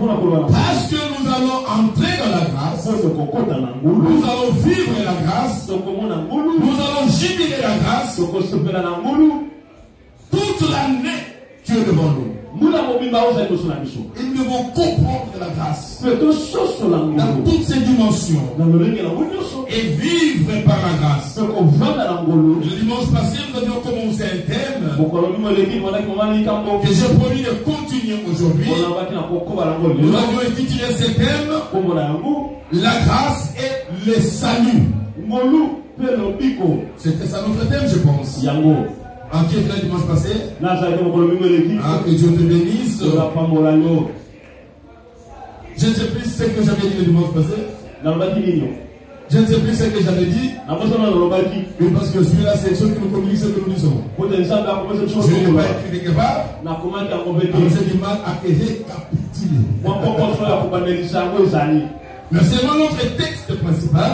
Parce que nous allons entrer dans la grâce, nous allons vivre la grâce, nous allons jubiler la grâce toute l'année qui est devant nous. Ils devons comprendre la grâce dans toutes ses dimensions et vivre par la grâce. Le dimanche passé, nous avions commencé un thème que j'ai promis de continuer aujourd'hui. Nous avions intitulé ce thème la grâce et le salut. C'était ça notre thème, je pense. En qui était là dimanche passé? Que Dieu te bénisse. Je ne sais plus ce que j'avais dit le dimanche passé. Je ne sais plus ce que j'avais dit. Mais parce que celui-là, c'est ce que nous communiquons, ce que nous disons. Je n'ai pas écrit quelque part. J'ai du mal à récapituler. Mais seulement notre texte principal,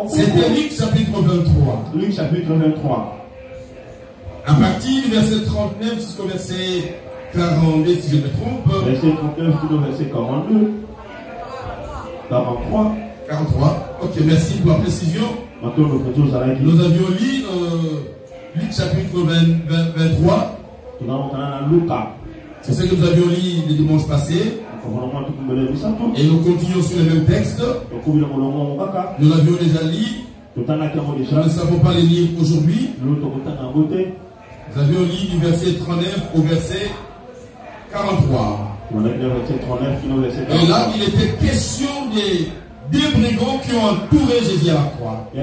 c'était Luc chapitre 23. Luc chapitre 23. À partir du verset 39 jusqu'au verset 42, si je me trompe. Verset 39 jusqu'au verset 42. 43. 43. Ok, merci pour la précision. Nous avions lu Luc chapitre 23. C'est ce que nous avions lu le dimanche passé. Et nous continuons sur le même texte. Nous l'avions déjà lu. Nous ne savons pas les lire aujourd'hui. Nous avions lu du verset 39 au verset 43. Et là, il était question des deux brigands qui ont entouré Jésus à la croix. Et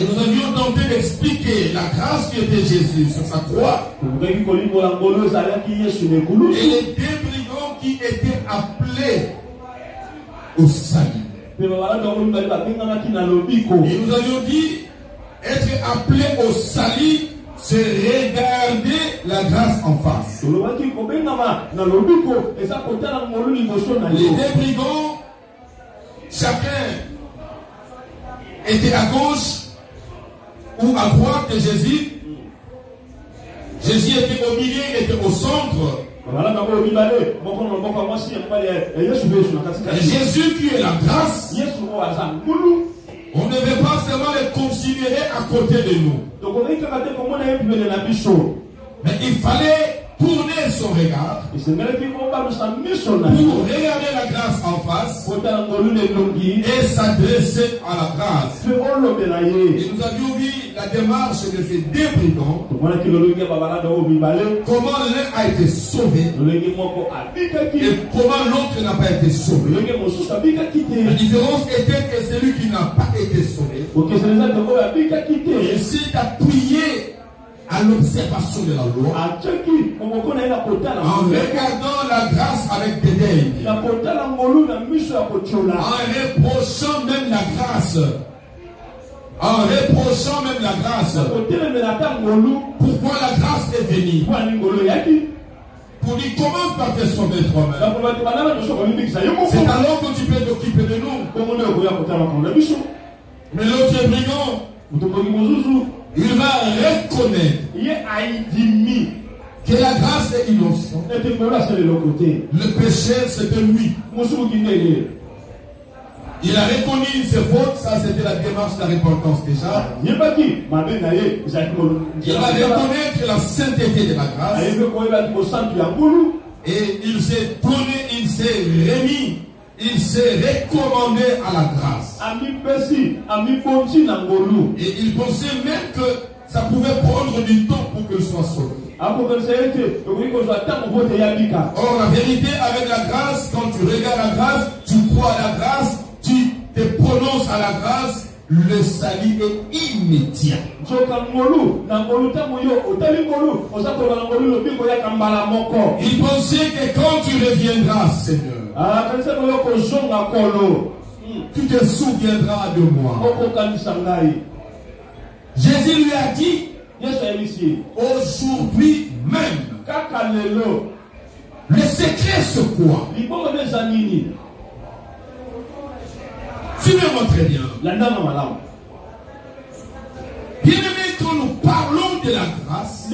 nous avions tenté d'expliquer la grâce qui était Jésus sur sa croix. Et les deux brigands qui étaient appelés au salut. Et nous avions dit, être appelé au salut, c'est regarder la grâce en face. Les deux brigands, chacun était à gauche ou à droite de Jésus. Jésus était au milieu, il était au centre. Jésus qui est la grâce, on ne veut pas seulement les considérer à côté de nous. Mais il fallait tourner son regard pour regarder la grâce en face et s'adresser à la grâce. Et nous avions vu la démarche de ces deux brigands. Comment l'un a été sauvé et comment l'autre n'a pas été sauvé. La différence était que celui qui n'a pas été sauvé réussit à prier à l'observation de la loi, en regardant la grâce avec dédain, en reprochant même la grâce, pourquoi la grâce est venue, pour dire commence par te sauver toi-même. C'est alors que tu peux t'occuper de nous. Mais l'autre brigand, il va reconnaître que la grâce est innocente. Le péché, c'était lui. Il a reconnu ses fautes, ça c'était la démarche de la repentance déjà. Il va reconnaître la sainteté de la grâce. Et il s'est donné, il s'est remis. Il s'est recommandé à la grâce. Et il pensait même que ça pouvait prendre du temps pour qu'il soit sauvé. Or, la vérité avec la grâce, quand tu regardes la grâce, tu crois à la grâce, tu te prononces à la grâce, le salut est immédiat. Il pensait que quand tu reviendras, Seigneur, tu te souviendras de moi. Jésus lui a dit, aujourd'hui même, le secret c'est quoi? Suivez-moi très bien. Bien aimé, quand nous parlons de la grâce,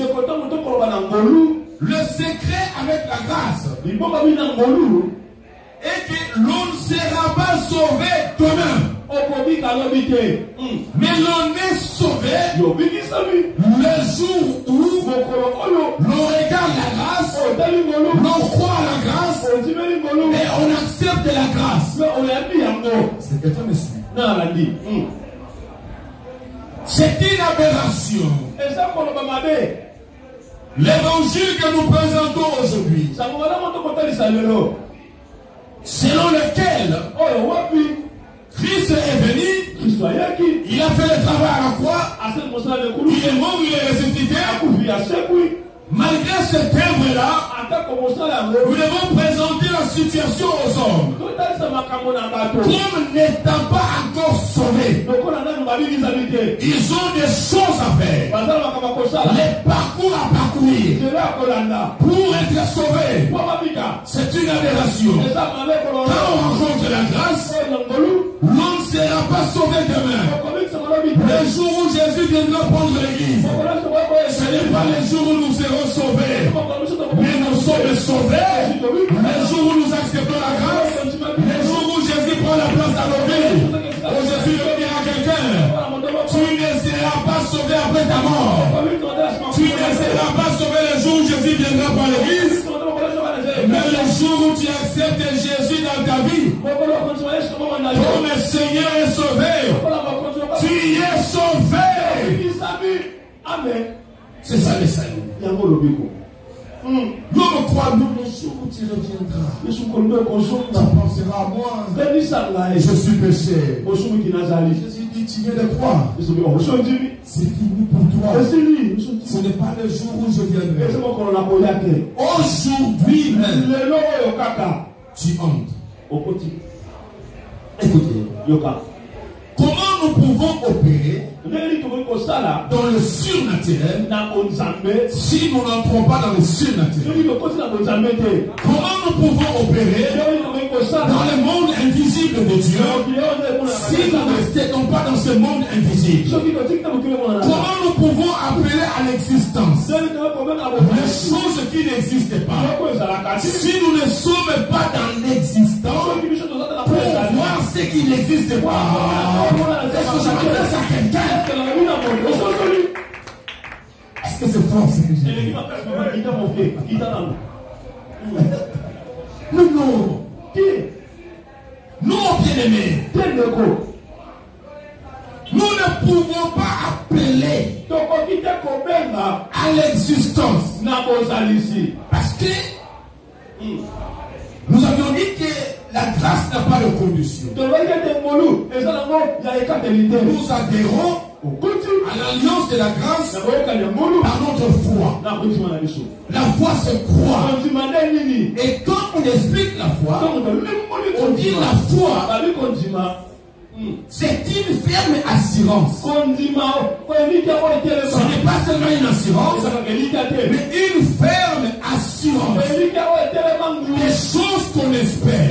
Le secret avec la grâce est que l'on ne sera pas sauvé demain. Mais l'on est sauvé le jour où l'on regarde la grâce, l'on croit à la grâce et on accepte la grâce. C'est que toi me suis. C'est une aberration. L'évangile que nous présentons aujourd'hui, selon lequel Christ est venu, il a fait le travail à la croix, il est mort, il est ressuscité. Malgré ce thème-là, nous devons présenter la situation aux hommes comme n'étant pas encore sauvés. Ils ont des choses à faire, les parcours à parcourir pour être sauvés. C'est une aberration. Quand on rencontre la grâce, l'on ne sera pas sauvé demain. Le jour où Jésus viendra prendre l'église, ce n'est pas le jour où nous serons sauvés, mais nous sommes sauvés le jour où nous acceptons la grâce, le jour où Jésus prend la place dans nos vies. Où Jésus veut dire à quelqu'un, tu ne seras pas sauvé après ta mort, tu ne seras pas sauvé le jour où Jésus viendra par l'église, mais le jour où tu acceptes Jésus dans ta vie, ton Seigneur est sauvé, tu es sauvé. Amen. C'est ça le salut. L'homme croit, nous, le jour où tu reviendras, tu penseras à moi. Je suis péché. Jésus dit, tu viens de croire. C'est fini pour toi. Ce n'est pas le jour où je viendrai. Aujourd'hui même, tu entres. Écoutez, comment nous pouvons opérer dans le surnaturel si nous n'entrons pas dans le surnaturel? Comment nous pouvons opérer dans le monde invisible de Dieu si nous ne restons pas dans ce monde invisible? Comment nous pouvons appeler à l'existence les choses qui n'existent pas si nous ne sommes pas dans l'existence pour voir ce qui n'existe pas? Est-ce que je m'adresse à quelqu'un? Est-ce que c'est fort ce que j'ai dit? Non. Nous, bien-aimés, nous ne pouvons pas appeler à l'existence. Parce que nous avions dit que la grâce n'a pas de condition. Nous adhérons à l'alliance de la grâce par notre foi. La foi se croit. Et quand on explique la foi, on dit la foi, c'est une ferme assurance. Ce n'est pas seulement une assurance, mais une ferme assurance. Les choses qu'on espère.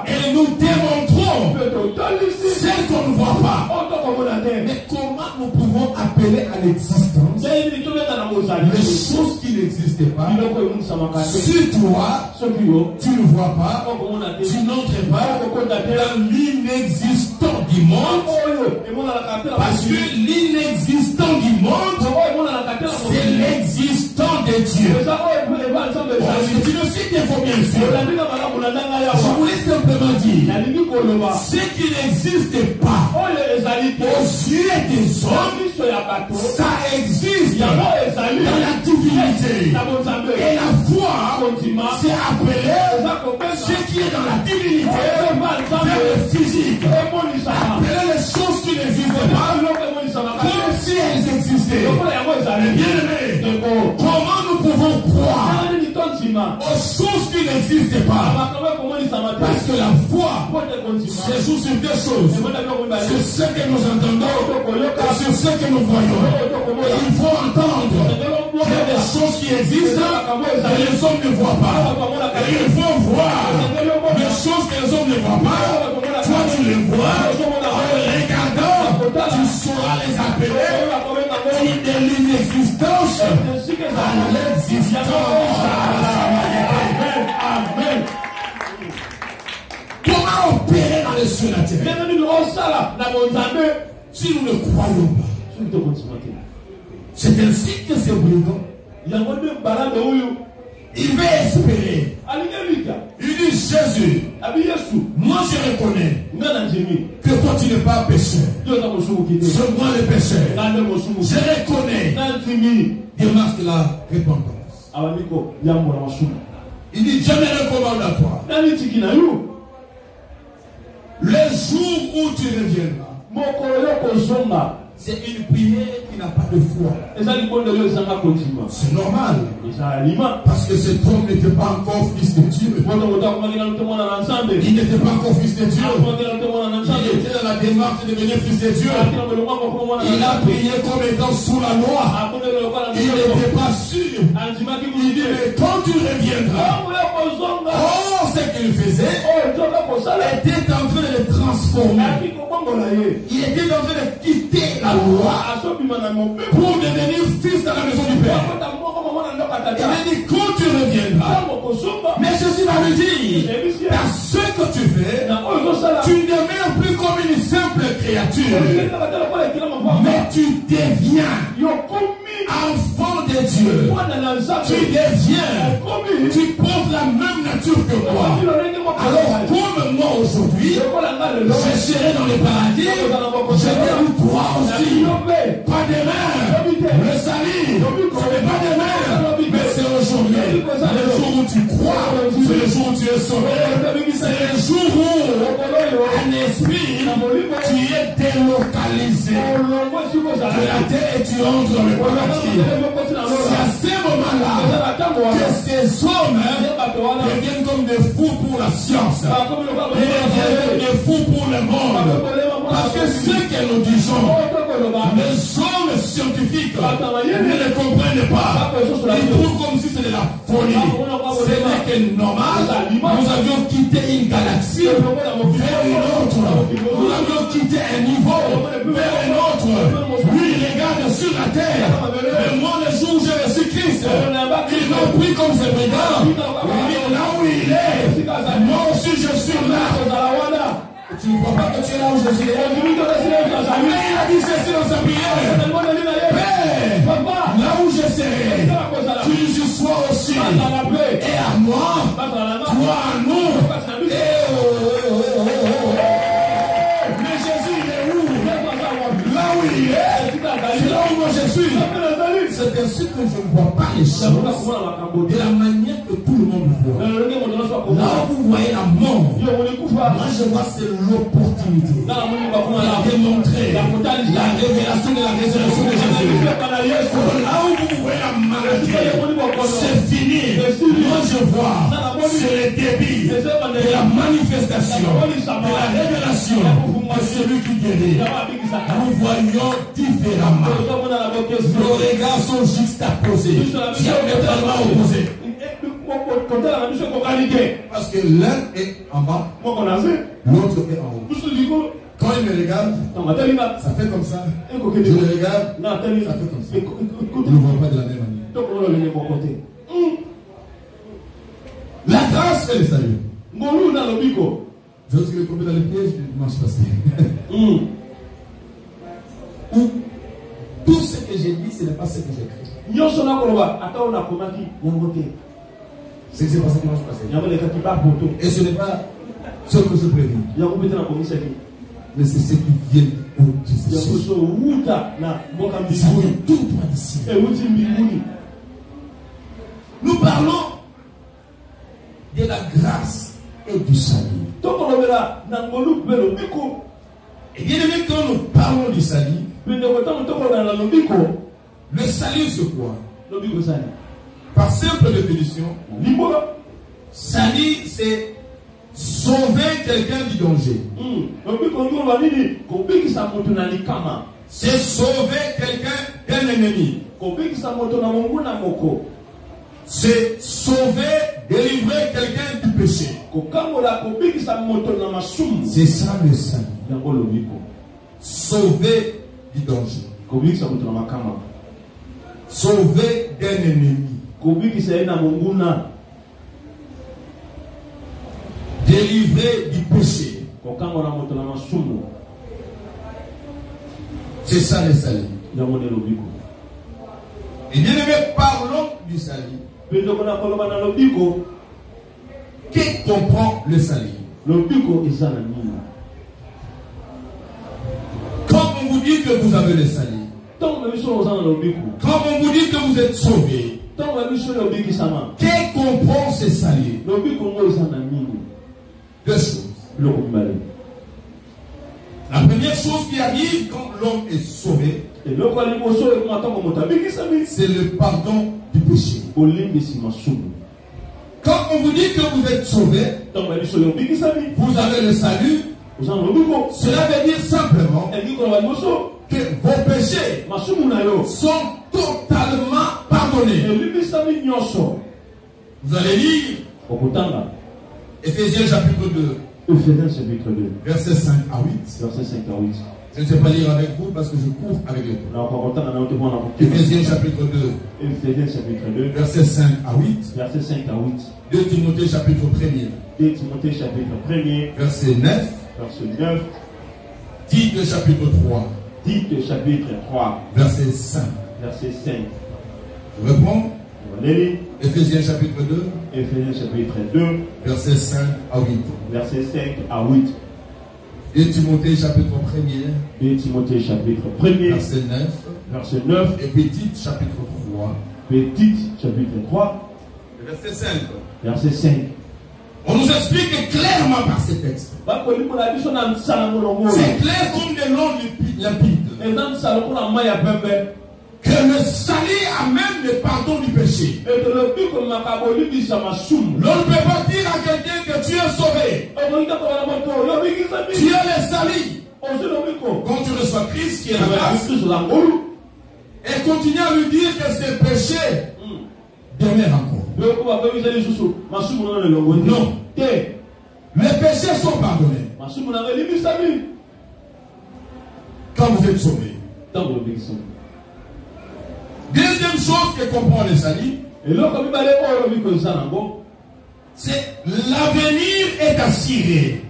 Et nous démontrons celles qu'on ne voit pas. Mais comment nous pouvons appeler à l'existence les choses qui n'existent pas? Si toi, tu ne vois pas, tu n'entres pas dans l'inexistant du monde, parce que l'inexistant du monde, c'est l'existant de Dieu. Tu le sais qu'il faut bien sûr. Je voulais simplement dire, ce qui n'existe pas aux yeux des hommes, ça existe dans la divinité. Et la foi, c'est appeler ce qui est dans la divinité vers le physique. Appeler les choses qui n'existent pas comme si elles existaient. Bien-aimés, comment nous pouvons croire aux choses qui n'existent pas? Parce que la foi se joue sur deux choses: sur ce que nous entendons et sur ce que nous voyons. Il faut entendre qu'il y a des choses qui existent et les hommes ne voient pas. Et il faut voir les choses que les hommes ne voient pas. Toi tu les vois. En les regardant, tu sauras les appeler. Tu l'inexistence à l'existence. Amen. Comment opérer dans les cieux la terre si nous ne croyons pas? C'est ainsi que c'est brigand. Il veut espérer. Il dit Jésus, moi je reconnais que toi tu n'es pas pécheur. C'est moi le pécheur. Je reconnais. Démarche de la repentance. Il dit je me recommande à toi. Le jour où tu reviendras, c'est une prière qui n'a pas de foi. C'est normal. Parce que cet homme n'était pas encore fils de Dieu. Il n'était pas encore fils de Dieu. Il était dans la démarche de devenir fils de Dieu. Il a prié comme étant sous la loi. Il n'était pas sûr. Il dit, mais quand tu reviendras, oh, ce qu'il faisait était en train de le transformer. Il était en train de quitter la loi pour devenir fils dans la maison du Père. Il a dit quand tu reviendras, mais ceci va me dire, dans ce que tu fais, tu ne deviens plus comme une simple créature, mais tu deviens enfant de Dieu. Tu portes la même nature que moi. Alors comme moi aujourd'hui, je serai dans le paradis, je vais toi aussi. Pas demain, le salut, mais pas demain, mais c'est aujourd'hui. C'est le jour où tu crois, c'est le jour où tu es sauvé, c'est le jour où un esprit, tu es délocalisé de la terre et tu entres dans le paradis. C'est à ce moment-là que ces hommes deviennent comme des fous pour la science. Ils deviennent des fous pour le monde. Parce que ce que nous disons, les hommes scientifiques ne le comprennent pas. Ils trouvent comme si c'était de la folie. Ce n'est que normal. Nous avions quitté une galaxie vers une autre. Nous avions quitté un niveau vers un autre. Lui, il regarde sur la terre. Mais moi, le jour où j'ai reçu Christ, ils m'ont pris comme ses brigands. Il dit là où il est, moi aussi je suis là. Tu ne vois pas que tu es là où je suis. Mais il a dit ceci dans sa prière. Père, là où je serai, tu y sois aussi. Et à moi, toi à nous. Mais Jésus, il est où? Là où il est, c'est là où moi je suis. C'est ainsi que je ne vois pas les choses de la manière que tout le monde voit. Là où vous voyez la mort, moi je vois c'est l'opportunité de démontrer la révélation de la résurrection de Jésus. Là où vous voyez la maladie, c'est fini. Moi je vois c'est le début de la manifestation, de la révélation de celui qui guérit. Nous voyons différemment. Nos regards sont juxtaposés, diamétralement opposés. Parce que l'un est en bas, l'autre est en haut. Quand il me regarde, ça fait comme ça. Je le regarde, ça fait comme ça. Je ne vois pas de la même manière. La grâce fait le salut. Je veux que tomber dans les pièges du dimanche passé. Tout ce que j'ai dit, ce n'est pas ce que j'ai écrit. Ce qui s'est passé dimanche passé. Et ce n'est pas ce que je prédis. Mais c'est ce qui vient au-dessus. Ça vient tout droit d'ici. Nous parlons de la grâce et du salut. Et bien aimé, quand nous parlons du salut, le salut c'est quoi? Par simple définition, salut c'est sauver quelqu'un du danger. C'est sauver quelqu'un d'un ennemi. C'est sauver, délivrer quelqu'un du péché. C'est ça le salut. Sauver du danger. sauvé d'un ennemi, délivré du péché. C'est ça le salut. Et bien aimé, parlons du salut. Qui comprend le salut? Quand on vous dit que vous avez le salut, quand on vous dit que vous êtes sauvé, qui comprend ce salut? Deux choses. La première chose qui arrive quand l'homme est sauvé, c'est le pardon du péché. Quand on vous dit que vous êtes sauvé, vous avez le salut, cela veut dire simplement que vos péchés sont totalement pardonnés. Vous allez lire Éphésiens chapitre 2. Versets 5 à 8. Je ne sais pas lire avec vous parce que je cours avec le temps. Éphésiens chapitre 2. Versets 5 à 8. 2 Timothée chapitre 1er. Verset 9. Tite chapitre 3. Verset 5. Je reprends. Éphésiens chapitre 2. Verset 5 à 8. 2 Timothée chapitre 1er. Verset 9. Et Petite chapitre 3. Verset 5. On nous explique clairement par ces textes. C'est clair comme des noms limpides. Que le salut amène le pardon du péché. L'on ne peut pas dire à quelqu'un que tu es sauvé. Tu as le salut. Quand tu reçois Christ qui est la grâce, et continue à lui dire que ses péchés demeurent encore. Non. Les péchés sont pardonnés. Quand vous êtes sauvé. Deuxième chose que comprend le salut, c'est l'avenir est assuré.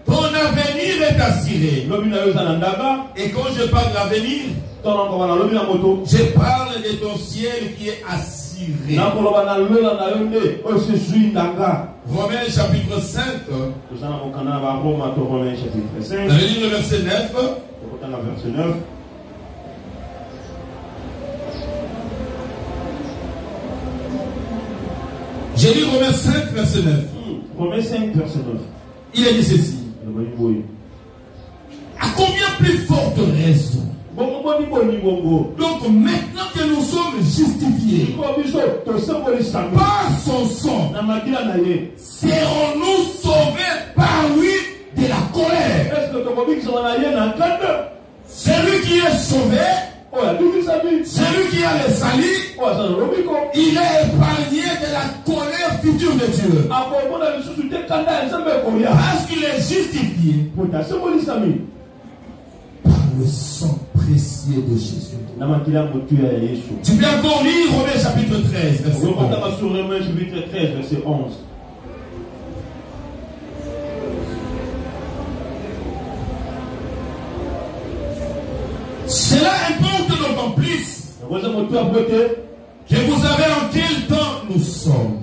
Ton avenir est assuré. Et quand je parle de l'avenir, je parle de ton ciel qui est assuré. Romains chapitre 5. Vous allez lire le verset 9. J'ai lu Romains 5, verset 9. Romains 5, verset 9. Il a dit ceci. À combien plus forte raison? Donc maintenant que nous sommes justifiés par son sang, serons-nous sauvés par lui de la colère? Celui qui est sauvé, celui qui a le salut, il est épargné de la colère future de Dieu. Parce qu'il est justifié par le sang précieux de Jésus. Tu peux encore lire Romains chapitre 13, verset 11. Cela importe d'autant plus que vous savez en quel temps nous sommes.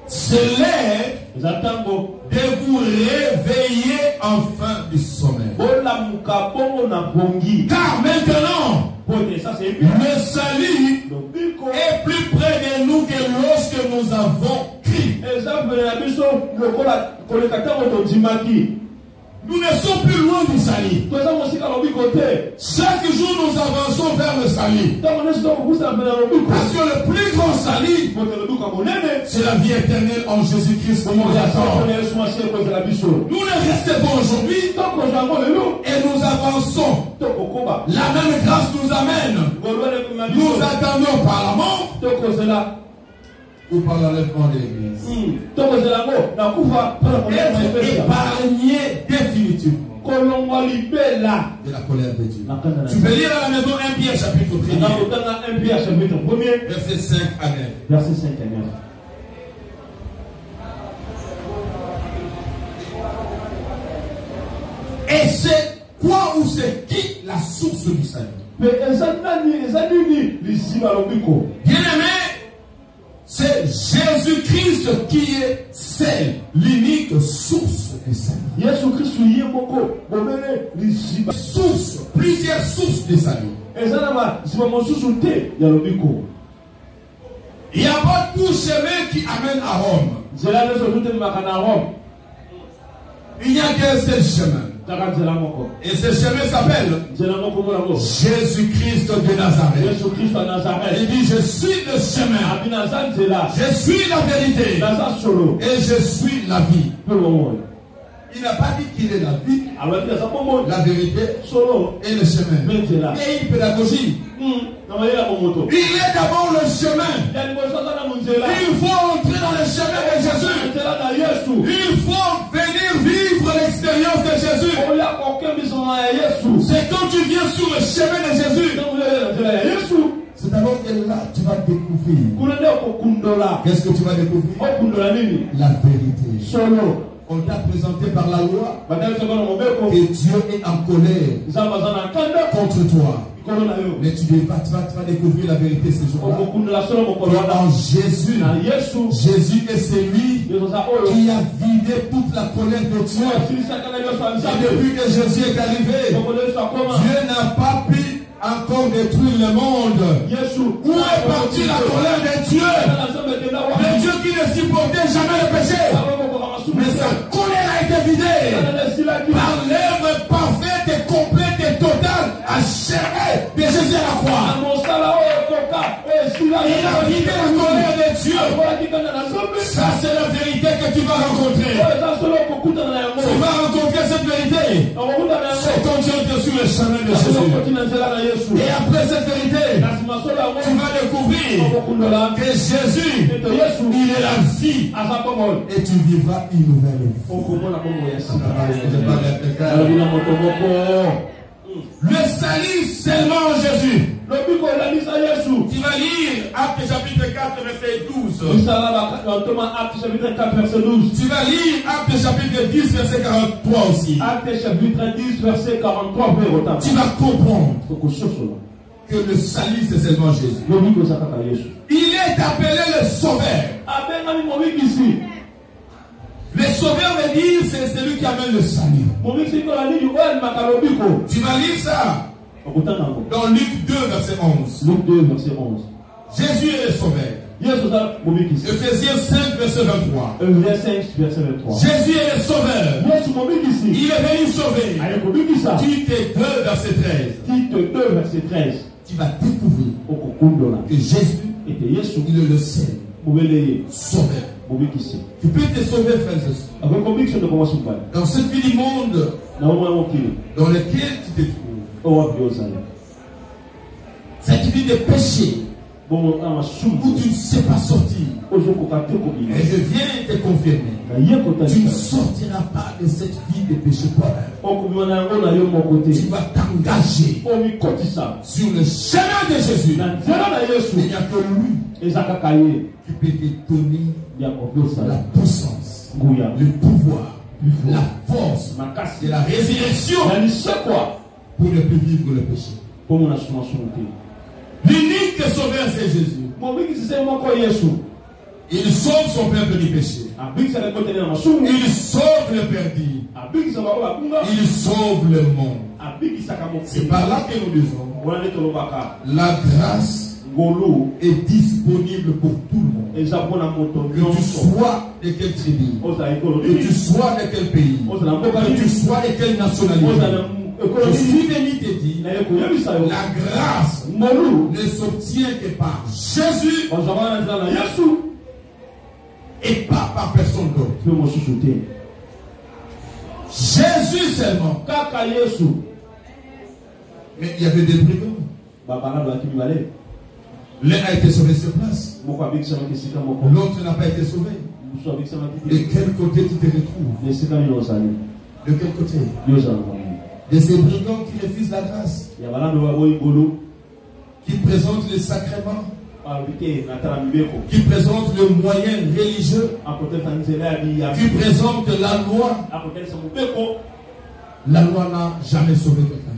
C'est l'heure de vous réveiller enfin du sommeil. Car maintenant, le salut est plus près de nous que lorsque nous avons crié. Nous ne sommes plus loin du salut. Chaque jour nous avançons vers le salut. Parce que le plus grand salut, c'est la vie éternelle en Jésus-Christ. Nous ne restons aujourd'hui et nous avançons. La même grâce nous amène. Nous attendons par la mort ou par l'enlèvement de l'église. Être épargné définitivement. définitivement de la colère de Dieu. Tu peux lire à la maison 1 Pierre chapitre 1, verset 5 à 9. Verset 5 à 9. Et c'est quoi ou c'est qui la source du salut? Bien-aimé, c'est Jésus-Christ qui est celle, l'unique source du salut. Source, plusieurs sources du salut. Il n'y a pas tout chemin qui amène à Rome. Il n'y a qu'un seul chemin. Et ce chemin s'appelle Jésus-Christ de Nazareth. Il dit, je suis le chemin, je suis la vérité et je suis la vie. Il n'a pas dit qu'il est la vie, la vérité et le chemin. Et une pédagogie. Il est d'abord le chemin. Il faut entrer dans le chemin de Jésus. Il faut venir vivre l'expérience de Jésus. C'est quand tu viens sur le chemin de Jésus. C'est d'abord que là tu vas découvrir. Qu'est-ce que tu vas découvrir? La vérité. On t'a présenté par la loi que Dieu est en colère contre toi. Mais tu vas découvrir la vérité ce jour-là. En Jésus, Jésus est celui qui a vidé toute la colère de Dieu. Et depuis que Jésus est arrivé, Dieu n'a pas pu encore détruire le monde. Où est partie la colère de Dieu? Le Dieu qui ne supportait jamais le péché. Mais sa colère a été vidée par l'œuvre parfaite et complète et totale achevée de Jésus à la croix. Il a vidé la colère de Dieu. Ça, c'est la vérité que tu vas rencontrer. Tu vas rencontrer cette vérité. C'est quand tu entres sur le chemin de Jésus. Et après cette vérité, tu vas découvrir que Jésus, il est la vie. Et tu vivras une nouvelle vie. Le salut seulement en Jésus. Tu vas lire Actes chapitre 4 verset 12. Tu vas lire Actes chapitre 10 verset 43 aussi. Actes chapitre 10 verset 43. Tu vas comprendre que le salut c'est seulement Jésus. Il est appelé le sauveur. Le sauveur veut dire c'est celui qui amène le salut. Tu vas lire ça dans Luc 2 verset 11. Luc 2 verset 11. Jésus est le sauveur. Ephésiens 5 verset 23. Jésus est le sauveur. Il est venu sauver. Tite 2 verset 13. Tu vas découvrir que Jésus il est le seul sauveur. Tu peux te sauver, frères et sœurs. Dans cette vie du monde dans laquelle tu te trouves, cette vie de péché où tu ne sais pas sortir, et je viens te confirmer, tu ne sortiras pas de cette vie de péché toi-même. Tu vas t'engager sur le chemin de Jésus. Il n'y a que lui qui peut te donner la puissance, le pouvoir, la force de la résurrection pour ne plus vivre le péché. L'unique sauveur c'est Jésus. Il sauve son peuple du péché. Il sauve le perdu. Il sauve le monde. C'est par là que nous disons la grâce est disponible pour tout le monde. Que tu sois de quelle tribu, que tu sois de quel pays, que tu sois de quelle nationalité. Je suis venu te dire, la grâce ne s'obtient que par Jésus et pas par personne d'autre. Jésus seulement. Mais il y avait des brigands. L'un a été sauvé sur place. L'autre n'a pas été sauvé. De quel côté tu te retrouves? De quel côté? De ces brigands qui refusent la grâce, qui présentent les sacrements, qui présentent le moyen religieux, qui présentent la loi. La loi n'a jamais sauvé quelqu'un.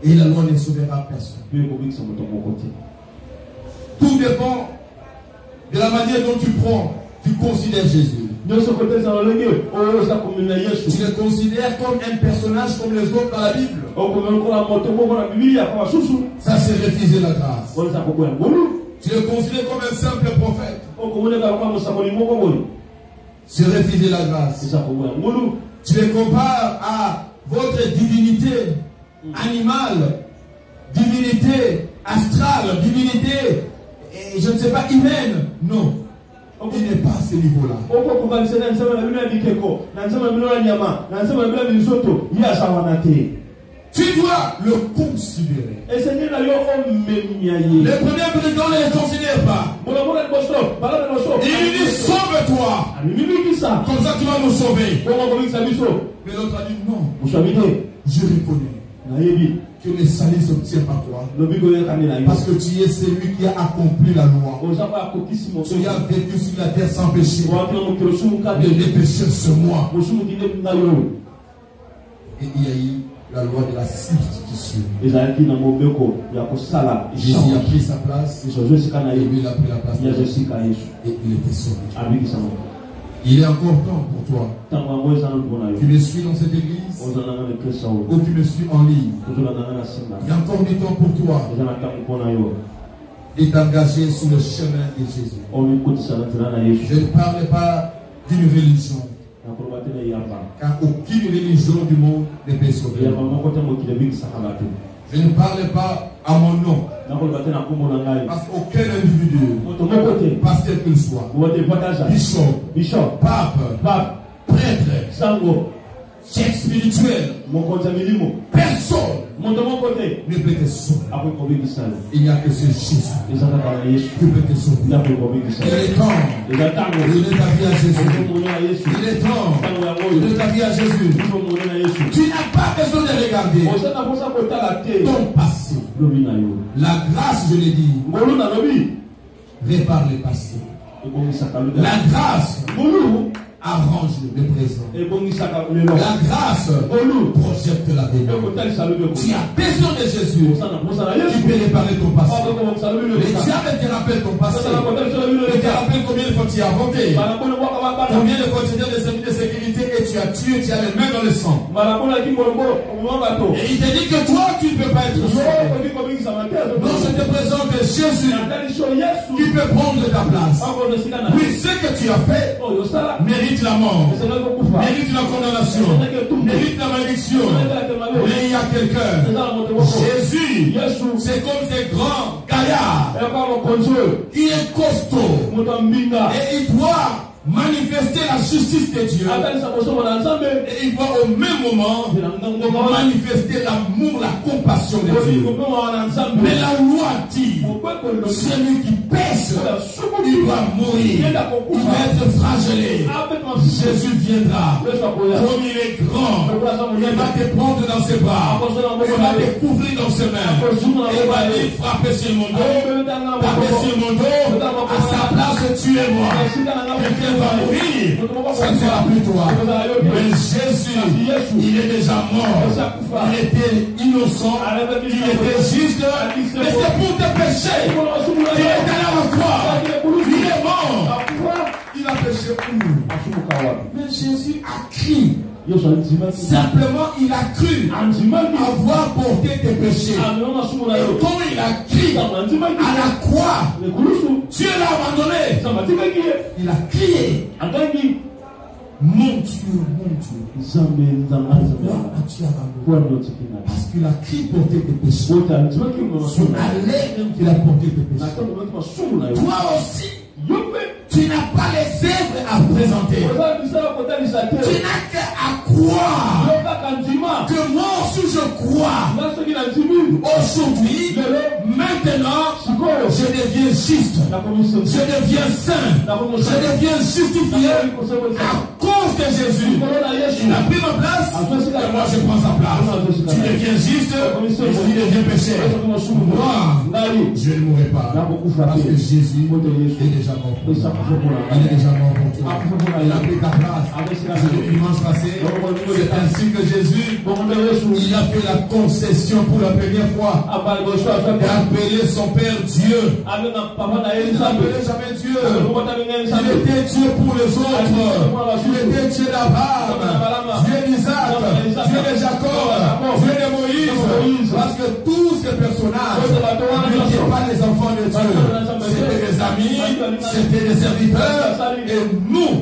Et la loi ne sauvera personne. Tout dépend de la manière dont tu prends, tu considères Jésus. Tu le considères comme un personnage comme les autres dans la Bible. Ça, c'est refuser la grâce. Tu le considères comme un simple prophète. C'est refuser la grâce. Tu les compares à votre divinité animale, divinité astrale, divinité, je ne sais pas, humaine. Non. Il n'est pas à ce niveau-là. Tu dois le considérer. Les premiers brigands ne le considèrent pas. Il dit sauve-toi. Comme ça tu vas nous sauver. Mais l'autre a dit non. Je reconnais que le salut s'obtient par toi. Parce que tu es celui qui a accompli la loi. Tu as vécu sur la terre sans péché. Mais les pécheurs c'est moi. Et il y a eu la loi de la substitution. Jésus a pris sa place. Et lui il a pris la place. Et il était sauvé. Il est encore temps pour toi. Tu me suis dans cette église ou tu me suis en ligne. Il y a encore du temps pour toi de t'engager sur le chemin de Jésus. Je ne parle pas d'une religion. Car aucune religion du monde ne peut sauver. Je ne parle pas à mon nom. Parce qu'aucun individu, pasteur qu'il soit, bishop, pape, prêtre, chef spirituel, personne ne peut te sauver. Il n'y a que ce Jésus qui peut te sauver. Il est temps de donner ta vie à Jésus. Il est temps de donner ta vie à Jésus. Tu n'as pas besoin de regarder ton passé. La grâce, je l'ai dit, répare le passé. La grâce arrange le présent. La grâce projette l'avenir. Tu as besoin de Jésus qui peut réparer ton passé. Le diable te rappelle ton passé. Il te rappelle combien de fois tu as voté, combien de fois tu as des services de sécurité et tu as tué, tu as les mains dans le sang. Et il te dit que toi tu ne peux pas être sauvé. Donc je te présente Jésus qui peut prendre ta place. Oui, ce que tu as fait mérite la mort, mérite la condamnation, mérite la malédiction. Mais il y a quelqu'un. Jésus, c'est comme ces grands gaillards qui est costaud et il doit manifester la justice de Dieu. Et il doit au même moment manifester l'amour, la compassion de Dieu. Mais la loi dit, celui qui pêche, il doit mourir, il va être flagellé. Jésus viendra, comme il est grand, il va te prendre dans ses bras, il va te couvrir dans ses mains, il va dire frapper sur mon dos, taper sur mon dos, à sa place tu es moi. Va mourir, ça ne sera plus toi. Mais Jésus, il est déjà mort. Il était innocent, il était juste, mais c'est pour tes péchés. Il est allé à la croix, il est mort. Il a péché pour nous. Mais Jésus a crié. Simplement, il a cru avoir porté tes péchés. Et comme il a crié à la croix, Dieu l'a abandonné. Il a crié, mon Dieu, mon Dieu, pourquoi as-tu abandonné? Parce qu'il a crié porter tes péchés. Son allée même qu'il a porté tes péchés. Toi aussi, tu n'as pas les œuvres à présenter. Tu n'as qu'à croire que moi aussi je crois. Aujourd'hui, maintenant, je deviens juste. Je deviens saint. Je deviens justifié à cause de Jésus. Et je prends sa place. Tu deviens juste, tu deviens pécheur. Moi, je ne mourrai pas. Parce que Jésus est déjà mort pour toi. Il est déjà mort pour toi. Il a pris ta place. Le dimanche passé, c'est ainsi que Jésus, il a fait la concession pour la première fois d'appeler son Père Dieu. Il n'appelait jamais Dieu. Il était Dieu pour les autres. Il était Dieu d'Abraham, Dieu d'Isaac, Dieu de Jacob, Dieu de Moïse. Parce que tous ces personnages n'étaient pas les enfants de Dieu. C'était des amis, c'était des serviteurs. Et nous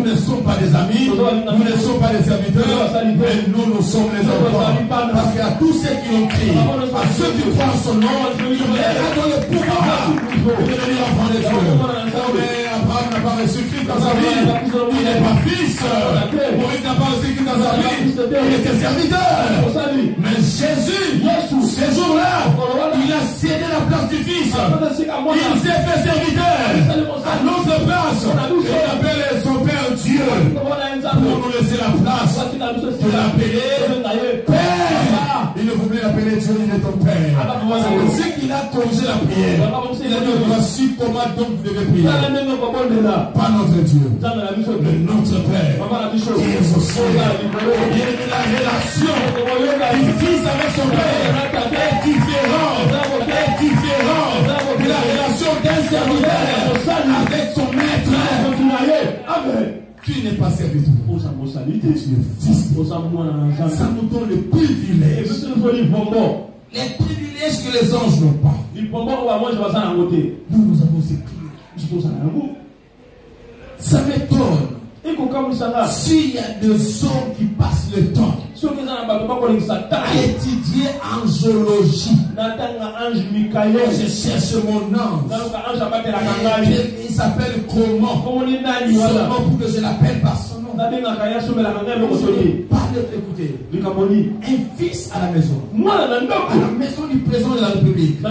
ne sommes pas des amis, nous ne sommes pas des serviteurs, mais nous sommes les enfants. Parce qu'à tous ceux qui ont crié, à ceux qui croient en son nom, il leur a donné le pouvoir de devenir enfants de Dieu. Mais Abraham n'a pas reçu Christ dans sa vie, il n'est pas fils. Moïse n'a pas reçu Christ dans sa vie, il était serviteur. Mais Jésus, ce jour-là, il a cédé la place du fils. Il s'est fait serviteur à notre place. Il appelle son Père Dieu pour nous laisser la place de l'appeler Père. Il ne voulait l'appeler Dieu, il est ton Père. C'est ce qu'il a corrigé la prière. Il a dit, voici comment donc vous devez prier. Pas notre Dieu, mais notre Père qui est au ciel. Et la relation du fils avec son Père est différente de la relation d'un serviteur avec son maître. Amen. Tu n'es pas serviteur, tu es fils. Ça nous donne le privilège. Les privilèges que les anges n'ont pas. Nous avons ces privilèges. Ça m'étonne. S'il y a des hommes qui passent le temps à étudier angiologie, je cherche mon ange. Il s'appelle comment? Seulement pour que je l'appelle par son nom. Écoutez, un fils à la maison, à la maison du président de la République, il a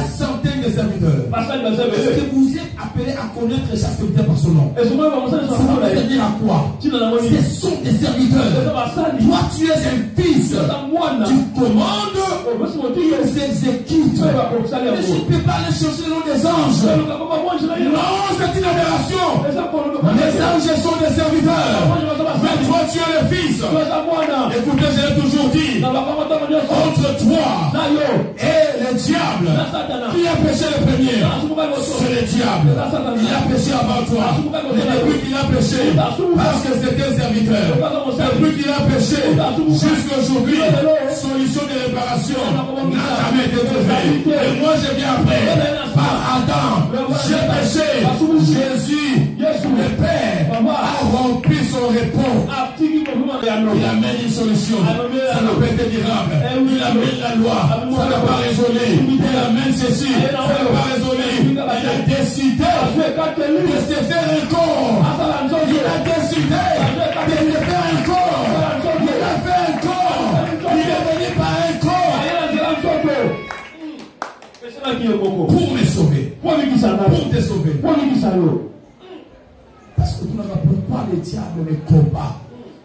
centaines de serviteurs. Est-ce que vous êtes appelé à connaître chaque serviteur par son nom? Ça veut dire à quoi? Ce sont des serviteurs. Toi, tu es un fils. Tu commandes, ils exécutent. Mais je ne peux pas aller chercher le nom des anges. Non, c'est une aberration. Les anges sont des serviteurs. Mais toi, tu es le fils. Écoutez, je l'ai toujours dit. Entre toi et le diable, qui a péché le premier? C'est le diable. Il a péché avant toi. Et depuis qu'il a péché, parce que c'était un serviteur, depuis qu'il a péché, jusqu'à aujourd'hui, solution de réparation n'a jamais été trouvée. Et moi, je viens après. Par Adam, j'ai péché. Jésus, le Père, a rempli son repos. Il amène une solution. Ça ne peut être durable. Il amène la loi. Ça n'a pas résolu. Il amène ceci. Ça n'a pas résolu. Il a décidé de se faire un corps. Il a décidé de se faire un corps. Il a fait un corps. Il est venu par un corps. Pour me sauver. Pour te sauver. Parce que tu ne rappelles pas le diable me combat.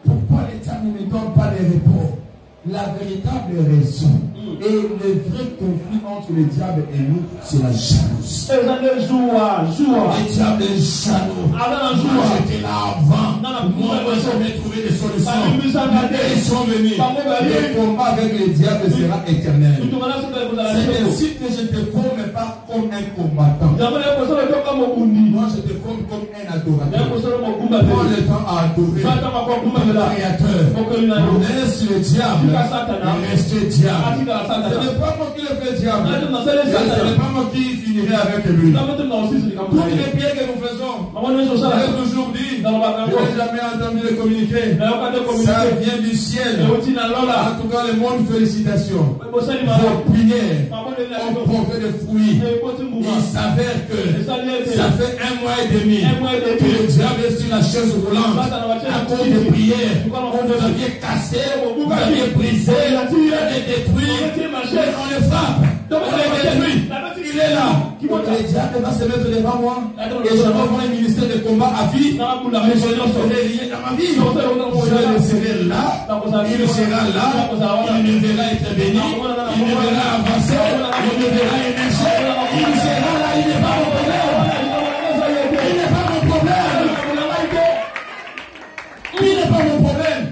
Pourquoi le diable ne me donne pas les repos? La véritable raison et le vrai conflit entre le diable et nous, c'est la jalousie. Le diable est jaloux. Moi, j'étais là avant. Moi, j'ai trouvé des solutions. Ils sont venus. Le combat avec le diable sera éternel. C'est ainsi que je te forme pas comme un combattant. Moi, je te forme comme un adorateur. Prends le temps à adorer le Créateur. Laisse le diable rester diable. Ce n'est pas moi qui le fais diable. Ce n'est pas moi qui finirai avec lui. Toutes les prières que nous faisons, j'ai toujours dit, je n'ai jamais entendu le communiquer. Ça vient du ciel. En tout cas, le monde, félicitations. Vos prières ont porté des fruits. Il s'avère que ça fait 1 mois et demi que le diable est sur la chaise roulante. À cause des prières, vous aviez cassé, vous aviez brisé, vous aviez détruit. On le frappe, on le détruit. Il est là. Le diable va se mettre devant moi et je vais avoir un ministère de combat à vie. Mais je ne serai rien dans ma vie. Je le serai là il sera là, il ne verra être béni, il ne verra avancer, il ne verra émerger, il sera là, il n'est pas mon problème. Il n'est pas mon problème. Il n'est pas mon problème.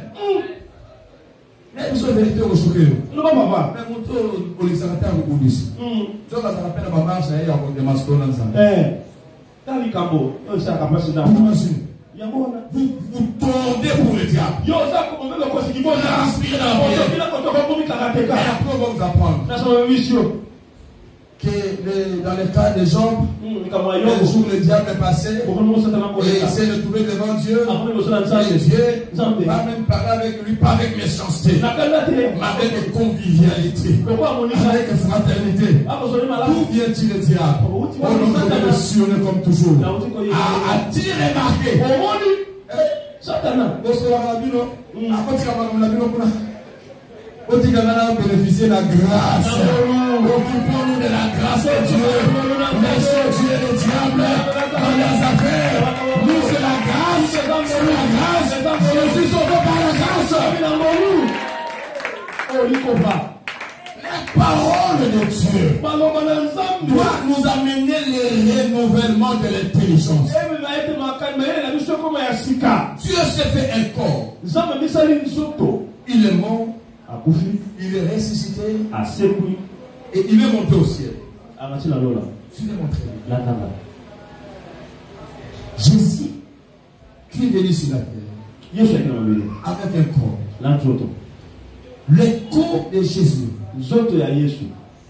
Mais vous avez vérité au choqué. Non, papa. Mais mon tour, au l'exécuteur, vous dites. Tu vas te rappeler à ma marche, il y a des mascots dans ça. Dans les cabots, c'est la capacité. Vous tordez pour le diable. Yo, ça, comme on veut le conseiller, il faut inspirer dans la prière. Et après, on va vous apprendre que dans le cas de Job, le jour où le diable est passé, et essaie de trouver devant Dieu, et Dieu va même parler avec lui, pas avec méchanceté, mais avec convivialité, avec fraternité. D'où vient-il le diable? On le surnomme comme toujours. A-t-il remarqué? Satan, bénéficier de la grâce. Occupons-nous de la grâce de Dieu. Laissons Dieu le diable dans les affaires. Nous, c'est la grâce. C'est la grâce. Je suis sauvé par la grâce. La parole de Dieu doit nous amener le renouvellement de l'intelligence. Dieu s'est fait un corps. Il est mort. Il est ressuscité. Et il est monté au ciel. Tu l'as montré. Jésus qui est venu sur la terre avec un corps. Le corps de Jésus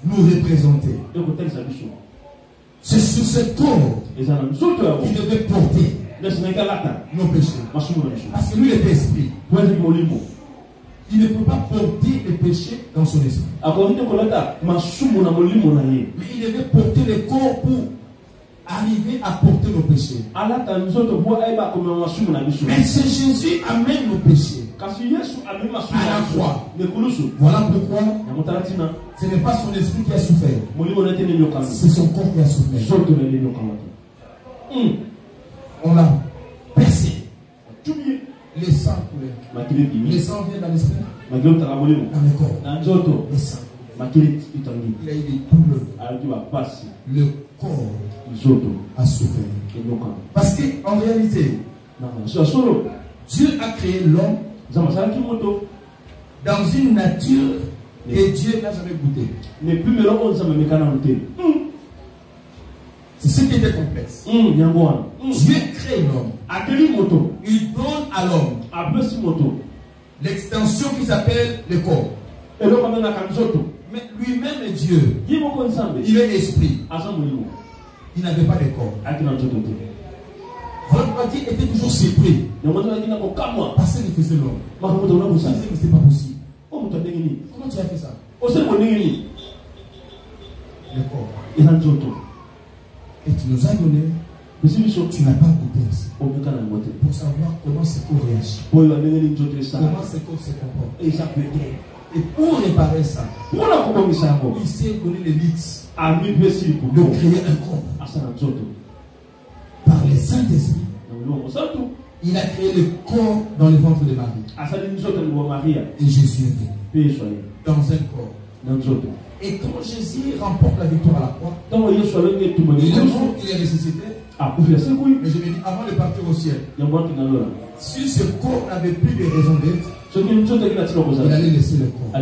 nous représentait. C'est sur ce corps qu'il devait porter nos péchés. Parce que lui était esprit. Il ne peut pas porter les péchés dans son esprit. Mais il devait porter le corps pour arriver à porter nos péchés. Mais c'est Jésus amène nos péchés à la croix. Voilà pourquoi ce n'est pas son esprit qui a souffert, c'est son corps qui a souffert. On l'a percé. Les sang coulait. Les sang vient dans l'esprit. Dans le corps. Les sang. Il a eu des douleurs. Le corps a souffert. Parce qu'en réalité, Dieu a créé l'homme dans une nature que Dieu n'a jamais goûté. C'est ce qui était complexe. Dieu crée l'homme. Il donne à l'homme l'extension qui s'appelle le corps. Mais lui-même est Dieu. Il est esprit. Il n'avait pas de corps. Votre partie était toujours séparée. Parce qu'il faisait l'homme. Il disait que ce n'est pas possible. Comment tu as fait ça? Le corps. Et tu nous as donné. Tu n'as pas goûté ça. Pour savoir comment ce corps réagit. Comment ce corps se comporte. Et pour réparer ça, il s'est donné les lits de créer un corps. Par le Saint-Esprit, il a créé le corps dans le ventre de Marie. Et Jésus est venu dans un corps. Et quand Jésus remporte la victoire à la croix, il est mort, il est ressuscité. Mais je me dis, avant de partir au ciel, si ce corps n'avait plus de raison d'être, il allait laisser le corps.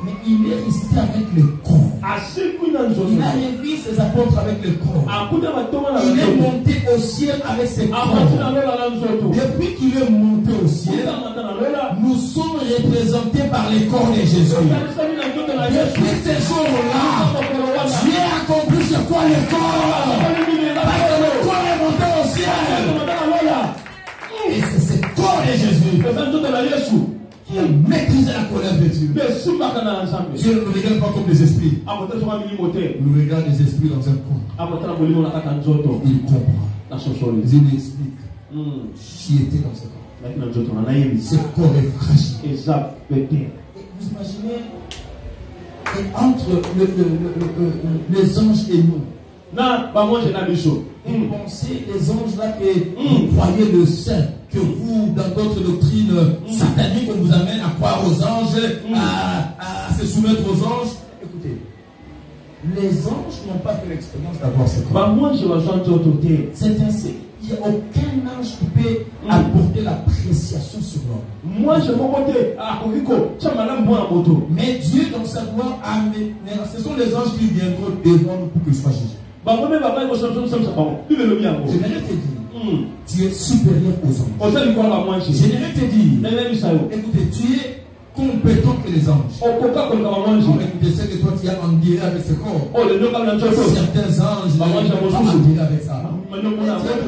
Mais il est resté avec le corps. Il a réveillé ses apôtres avec le corps. Il est monté au ciel avec ses corps. Depuis qu'il est monté au ciel, nous sommes représentés par les corps de Jésus. Depuis ces jours-là, Dieu a compris ce quoi le corps. Parce que le corps est monté au ciel. Et c'est ce corps de Jésus qui a maîtrisé la colère de Dieu. Dieu ne nous regarde pas comme des esprits. Il nous regarde des esprits dans un corps. Il comprend. Il explique qui était dans ce corps. Ce corps est fragile. Et vous imaginez, entre les anges et nous, vous pensez les anges là que vous croyez le saint, que vous, dans d'autres doctrines sataniques, on vous amène à commencer à se soumettre aux anges. Écoutez, les anges n'ont pas fait l'expérience d'avoir ce corps. C'est ainsi. Il n'y a aucun ange qui peut apporter l'appréciation sur l'homme. Mais Dieu, dans sa gloire, ce sont les anges qui viendront devant nous pour que soit jugé. J'aimerais te dire, tu es supérieur aux anges. J'aimerais te dire, écoutez, tu es compétent que les anges. Écoutez, c'est que toi tu as en direct avec ce corps. Certains anges n'ont pas en direct avec ça. Dieu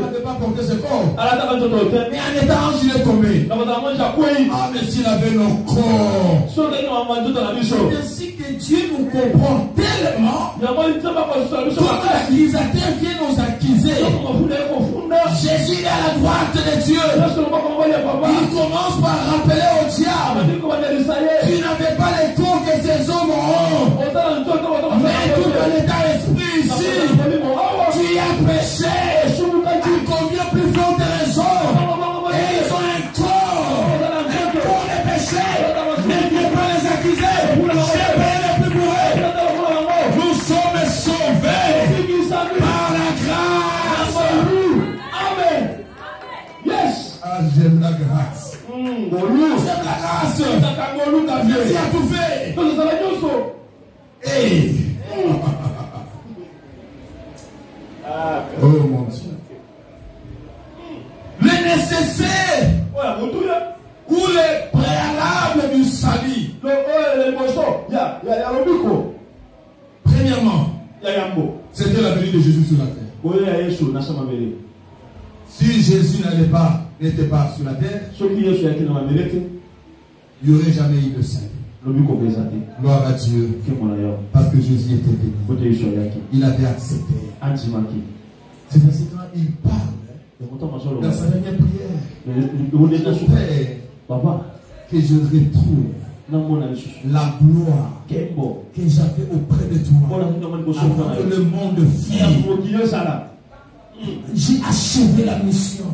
n'avait pas porté ce corps. Mais en étant ange, il est tombé. Ah, mais s'il avait nos corps. C'est ainsi que Dieu nous comprend tellement. Quand l'accusateur vient nous accuser, Jésus est à la droite de Dieu. Il commence par rappeler au diable, tu n'avais pas les corps que ces hommes ont. Mais tout dans l'état d'esprit ici, tu as péché. À combien plus forte raison? Et ils ont un corps de péché. Ne viens pas les accuser. C'est bien les plus bourrés. Nous sommes sauvés par la grâce. Amen. Yes. Ah, j'aime la grâce. J'aime la grâce. Jésus a tout fait. Hey. Oh mon Dieu. Le nécessaire ou les préalables du salut. Premièrement, c'était la venue de Jésus sur la terre. Si Jésus n'était pas sur la terre, il n'y aurait jamais eu de salut. Gloire à Dieu. Parce que Jésus était venu. Il avait accepté. C'est ainsi quand il parle dans sa dernière prière. Père, que je retrouve la gloire que j'avais auprès de toi avant que le monde fût. J'ai achevé la mission.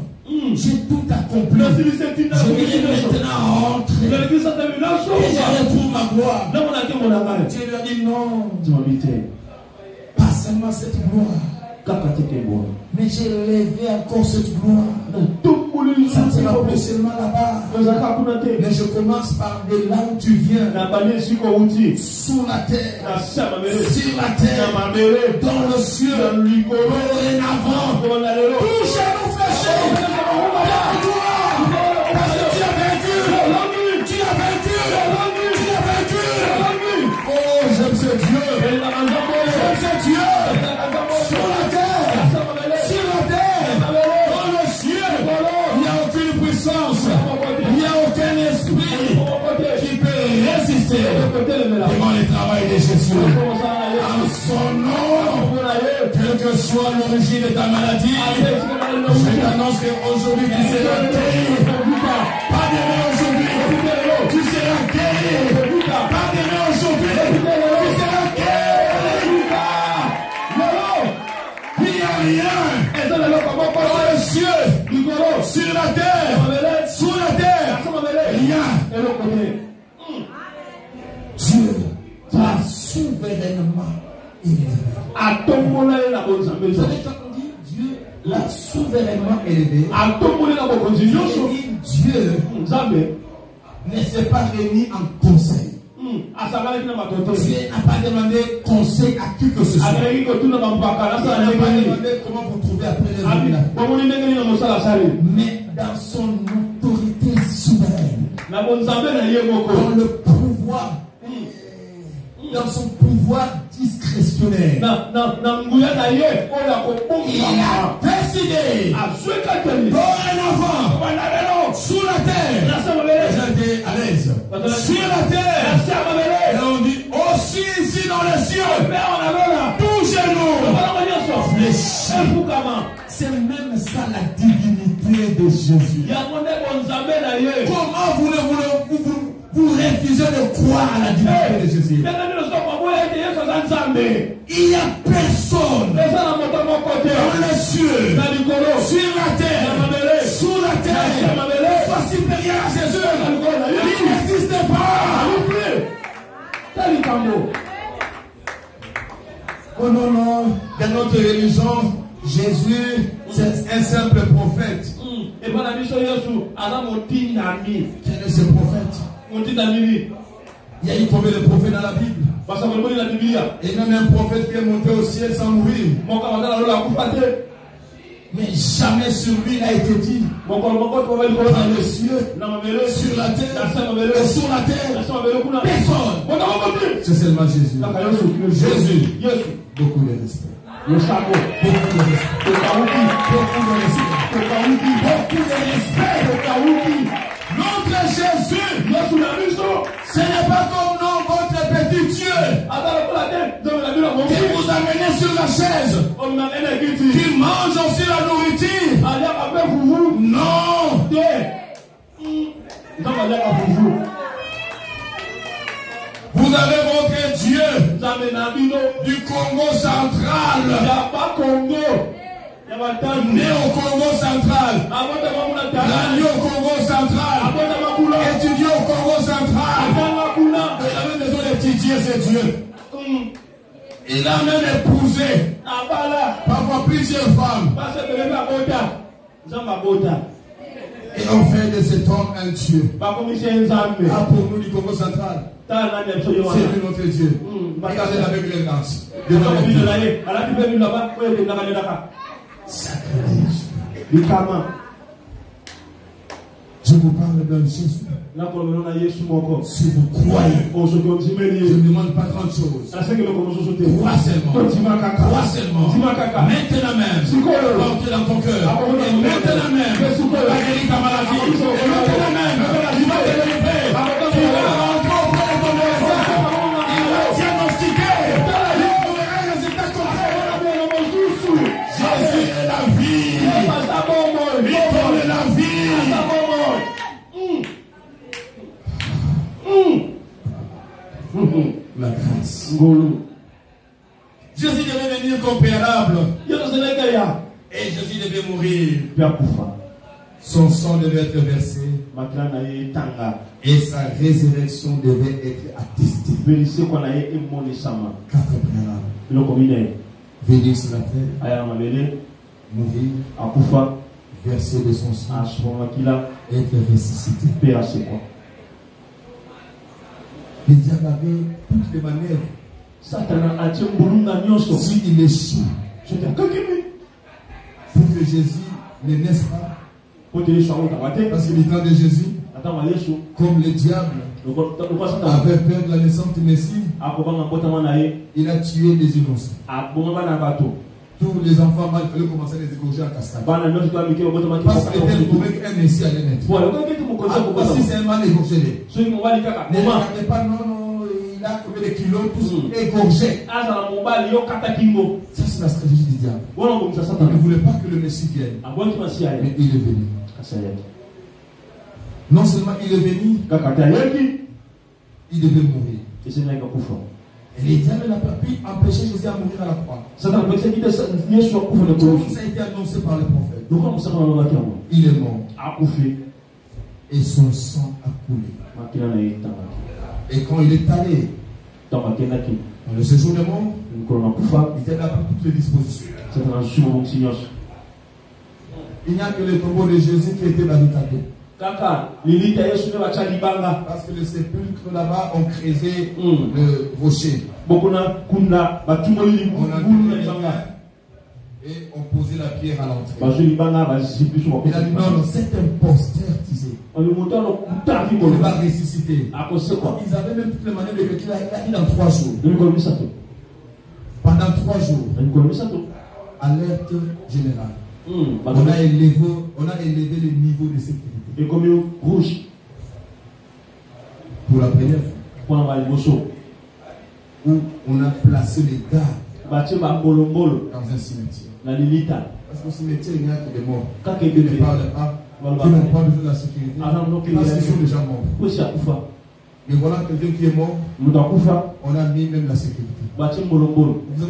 J'ai tout accompli. Je vais maintenant rentrer. Et je retrouve ma gloire. Dieu lui a dit non. Pas seulement cette gloire. Mais j'ai levé encore cette gloire. Ça ne sera plus seulement là-bas. Mais je commence par de là où tu viens. Sous la terre. Sur la terre. Dans le ciel. Dorénavant. Touche à nos fléchés. La gloire. Parce que tu as vaincu. Tu as vaincu. Tu as vaincu. Oh, j'aime ce Dieu. J'aime ce Dieu. Sur la terre. Sur la terre. Dans le ciel. Il n'y a aucune puissance. Il n'y a aucun esprit qui peut résister devant le travail de Jésus. En son nom, quelle que soit l'origine de ta maladie, je t'annonce qu'aujourd'hui tu seras guéri. Pas demain aujourd'hui, tu seras guéri. Pas demain aujourd'hui, tu seras guéri. Il n'y a rien dans le ciel, sur la terre, sous la terre, rien. Dieu t'a souverainement élevé. Vous savez quand on dit Dieu l'a souverainement élevé, Dieu ne s'est pas réuni en conseil. Dieu n'a pas demandé conseil à qui que ce soit. Il n'a pas demandé comment vous trouvez après les mais dans son autorité souveraine, dans son pouvoir discrétionnaire, il a décidé dorénavant sous la terre. J'étais à l'aise. Sur la terre. Et on dit aussi ici dans les cieux. Touchez-nous. Fléchis. C'est même ça la divinité de Jésus. Comment vous refusez de croire à la divinité de Jésus? Il n'y a personne dans les cieux, sur la terre, sous la terre, soit supérieur à Jésus. Il n'existe pas. Oh non, non, dans notre religion, Jésus, c'est un simple prophète. Quel est ce prophète? Il y a eu combien de prophètes dans la Bible? Et même un prophète qui est monté au ciel sans mourir. Mais jamais sur lui n'a été dit dans les cieux, sur la terre, et sur la terre, personne. C'est seulement Jésus. Jésus, beaucoup de respect. Beaucoup de respect. Beaucoup de respect. Notre Jésus, ce n'est pas comme nous, votre petit Dieu qui vous amenez sur la chaise, qui mange aussi la nourriture. Non. Vous avez votre Dieu du Congo central. Né au Congo central, grandi au Congo central, étudié au Congo central. Il a même besoin d'étudier ce Dieu. Il a même épousé parfois plusieurs femmes. Et on fait de cet homme un Dieu. Pour nous du Congo central, c'est lui notre Dieu. Regardez la Bible élégance. Sacré Jésus. Je vous parle d'un Jésus. Si vous croyez, je ne demande pas grande chose. Crois seulement. Crois seulement. Maintenant même, porte dans ton cœur. Et maintenant même, tu vas guérir ta maladie. Et maintenant même, tu vas te délivrer. Tu vas rentrer auprès de ton médecin. Il va diagnostiquer. Il va un résultat concret. Jésus est la vie. Il donne la vie. La grâce. Jésus devait venir comme préalable. Et Jésus devait mourir. Son sang devait être versé. Et sa résurrection devait être attestée. 4 préalables. Venir sur la terre. Mourir. Verser de son sang. Être ressuscité. Le diable avait toutes les manœuvres. S'il échoue, pour que Jésus ne naisse pas. Parce que le temps de Jésus, comme le diable avait peur de la naissance du Messie, il a tué les innocents. Tous les enfants mâles, il fallait commencer à les égorger en cascade. Parce qu'il était prouvé qu'un Messie allait naître. Si c'est un mal égorgé, ne regardez pas, non, il a combien de kilos, tous égorgés. Ça, c'est la stratégie du diable. Il ne voulait pas que le Messie vienne. Mais il est venu. Non seulement il est venu, il devait mourir. Et les diables n'a pas pu empêcher Jésus à mourir à la croix. Ça a été annoncé par les prophètes. Il est mort. Et son sang a coulé. Et quand il est allé dans le séjour de mort, il était là pour toutes les dispositions. Il n'y a que le tombeau de Jésus qui était barricadé. Parce que le sépulcre là-bas ont creusé le rocher. On a et on posait la pierre à l'entrée. Il a dit non, c'est un poster disait. On va ressusciter. Ils avaient même toutes les manières de l'écrire. Il a dit dans 3 jours. Pendant 3 jours. Alerte générale. On a élevé le niveau de sécurité. Et comme rouge. Pour la première fois. Où on a placé les gardes dans un cimetière. Parce qu'au cimetière, il n'y a que des morts. Qui ne parlent pas, qui n'ont pas besoin de la sécurité. Parce qu'ils sont déjà morts. Mais voilà quelqu'un qui est mort. On a mis même la sécurité. Vous avez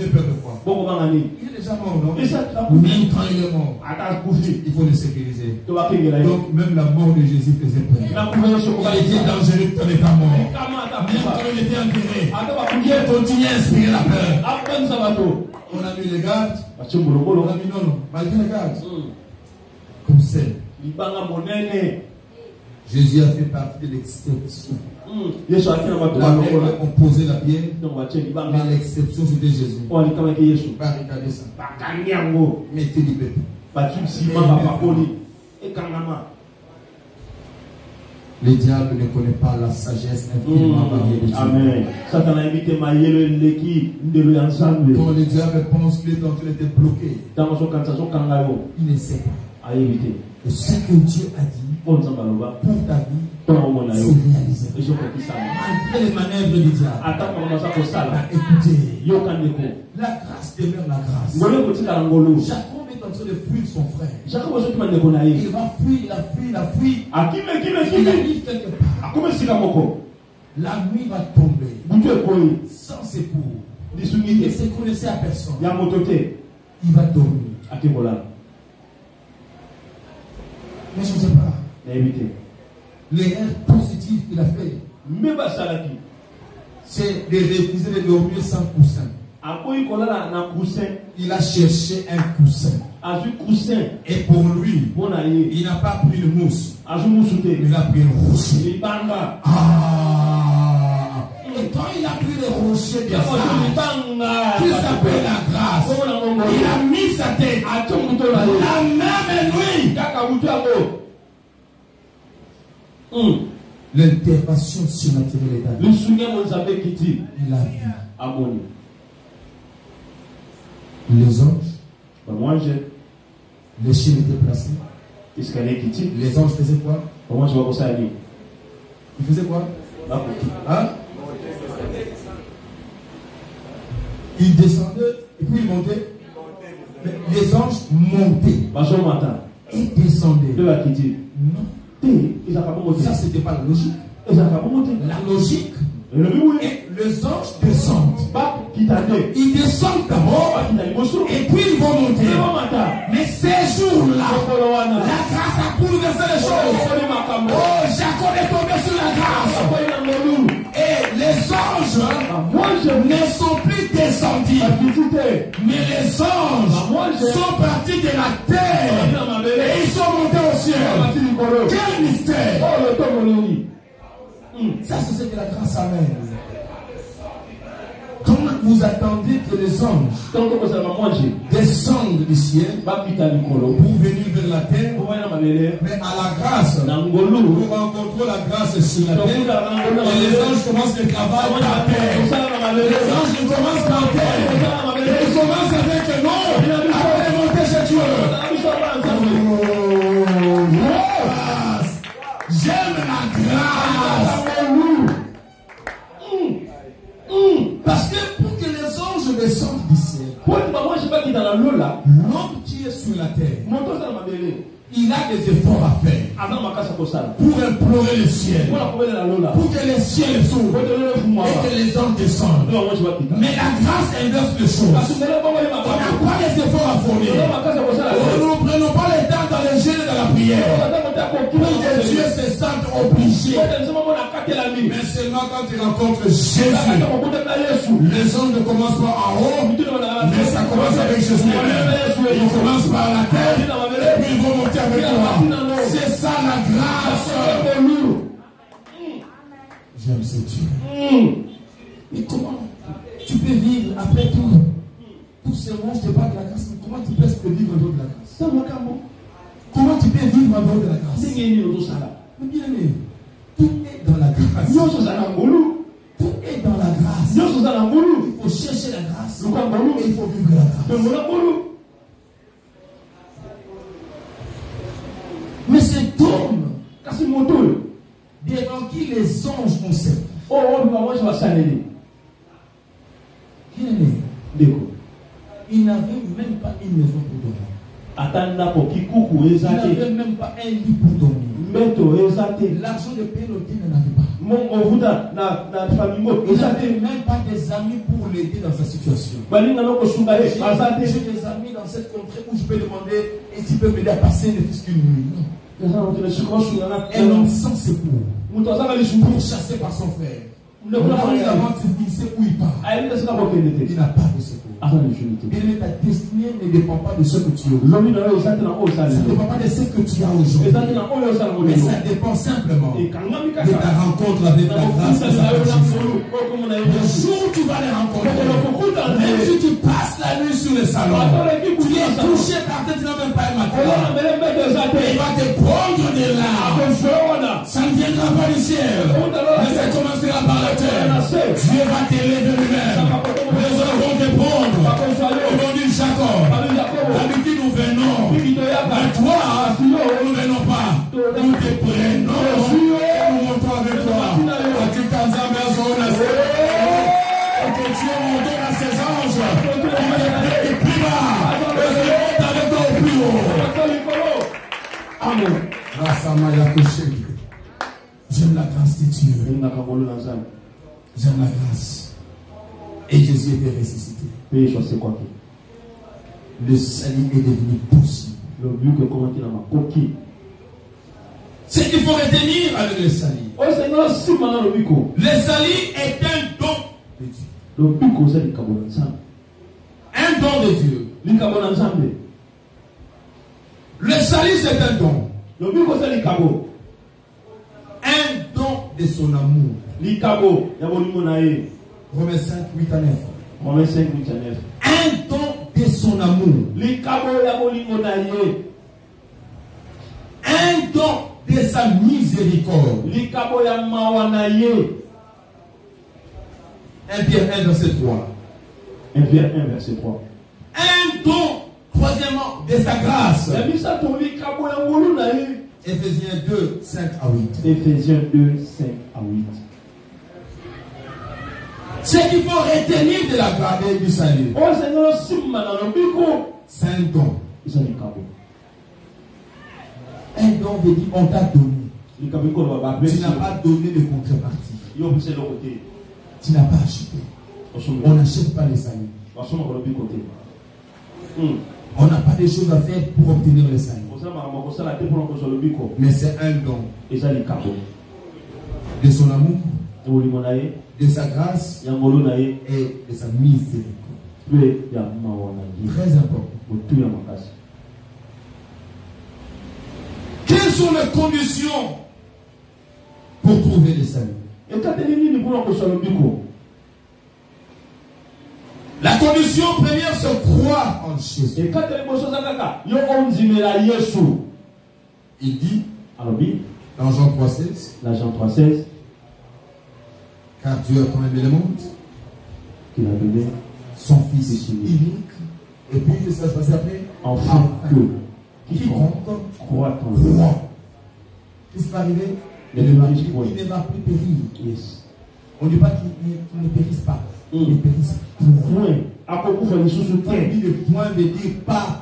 peur de quoi? Il est déjà mort, non? Même quand il est mort, il faut le sécuriser. Donc même la mort de Jésus faisait peur. Il était dangereux quand il n'était pas mort. Même quand il était enterré, il continuait à inspirer la peur. On a mis les gardes. On a mis non, malgré les gardes. Comme c'est. Jésus a fait partie de l'exception. La règle, on posait la bière, mais l'exception c'était Jésus. Barricadez ça. Mettez du peuple. Le diable ne connaît pas la sagesse infiniment variée de Dieu. Amen. Quand le diable pense qu'il est en train d'être bloqué, il ne sait pas. Et ce que Dieu a dit pour ta vie, c'est réalisé. Malgré les manœuvres du diable. Écoutez, la grâce demeure la grâce. Jacob est en train de fuir son frère. Il va fuir, il a fui. Il arrive quelque part. La nuit va tomber. Sans secours. Il ne se connaissait à personne. Il va dormir. Mais je ne sais pas. L'erreur positive qu'il a fait, c'est de refuser de dormir sans coussin. Il a cherché un coussin. Et pour lui, il n'a pas pris le mousse. Il a pris le rocher. Et quand il a pris le rocher de ça, qui s'appelle la grâce, il a mis sa tête. La même nuit. L'intervention surnaturelle est arrivée. Il a vu. Les anges, les chiens étaient placés. Les anges faisaient quoi? Ils faisaient quoi? Hein? Ils descendaient et puis ils montaient. Les anges montaient et descendaient. Non. Ça, c'était pas la logique. La logique, les anges descendent. Ils descendent d'abord et puis ils vont monter. Mais ces jours-là, la grâce a bouleversé les choses. Oh, Jacob est tombé sur la grâce. Et les anges ne sont plus descendus. Mais les anges sont partis de la terre et ils sont montés au ciel. Quel mystère! Ça, c'est ce que la grâce amène. Quand vous attendez que les anges descendent du ciel pour venir vers la terre, mais à la grâce, vous rencontrez la grâce sur la terre, et les anges commencent le travail par la terre. Les anges commencent par terre, et ils commencent avec non, après monter chez Dieu. J'aime la grâce. Parce que pour que les anges descendent du ciel, l'homme qui est sur la terre, il a des efforts à faire pour implorer le ciel, pour que le ciel s'ouvre et que les anges descendent. Mais la grâce inverse les choses. On n'a pas les efforts à fournir. Nous ne prenons pas le temps dans les gênes de la prière pour que Dieu se sente obligé. Mais seulement quand tu rencontres Jésus, les anges ne commencent pas en haut, mais ça commence avec Jésus lui-même. Ils commencent par la terre et puis ils vont monter avec toi. C'est ça la grâce. J'aime ce Dieu. Mais comment tu peux vivre après tout ce monde, je te parle de la grâce, mais comment tu peux vivre en dehors de la grâce? Comment tu peux vivre en dehors de la grâce? Mais bien aimé, tout est dans la grâce. Tout est dans la grâce. Il faut chercher la grâce et il faut vivre la grâce. Mais cet homme, devant qui les anges ont servi, il n'avait même pas une maison pour dormir. Il n'avait même pas un lit pour dormir. L'argent de payer l'hôtel, il n'en avait pas. n'avait même pas des amis pour l'aider dans sa situation. J'ai des amis dans cette contrée où je peux demander et s'il peut m'aider à passer ne fût qu'une nuit. Un homme sans secours, pourchassé par son frère. Il sait où il part. Il n'a pas de secours. Et ta destinée ne dépend pas de ce que tu as. Ça ne dépend pas de ce que tu as aujourd'hui. Mais ça dépend simplement de ta rencontre avec la grâce de sa Jésus. Le jour où tu vas les rencontrer, même si tu passes la nuit sur le salon, tu es touché par terre, tu n'as même pas un matelas. Il va te prendre de là. Ça ne viendra pas du ciel, mais ça commencera par la terre. Dieu va t'aider de lui-même. Les hommes vont te prendre. Au nom du Jacob, avec qui nous venons, à toi, nous ne venons pas, nous te prenons, nous montons avec toi, à qui que Dieu ordonne à ses anges, et plus bas, et se monte avec toi au plus haut. Amen. Grâce à Maya Kouché, j'aime la grâce de Dieu, j'aime la grâce, et Jésus était ressuscité. Le salut est devenu possible. Ce qu'il faut retenir avec le salut. Le salut est un don de Dieu. Un don de Dieu. Le salut c'est un don. Un don de son amour. Romains 5, 8 à 9. Un don de son amour. Un don de sa miséricorde. 1 Pierre 1 verset 3. 1 Pierre 1 verset 3. Un don, troisièmement, de sa grâce. Éphésiens 2, 5 à 8. Éphésiens 2, 5 à 8. Ce qu'il faut retenir de la grâce et du salut, c'est un don. Un don veut dire on t'a donné. Tu n'as pas donné de contrepartie. Tu n'as pas acheté. On n'achète pas les saluts. On n'a pas de choses à faire pour obtenir le salut. Mais c'est un don de son amour, de sa grâce et de sa miséricorde. Très important. Quelles sont les conditions pour trouver le salut? La condition première, c'est croire en Jésus. Il dit dans Jean 3,16, car Dieu a tant aimé le monde qu'il a donné son Fils unique. Et puis, qu'est-ce qui va se passer après? Enfin que quiconque croit en lui. Qu'est-ce qui va arriver? Il ne va plus périr. Yes. On ne dit pas qu'il ne périsse pas. Il ne périsse point. Le point veut dire pas.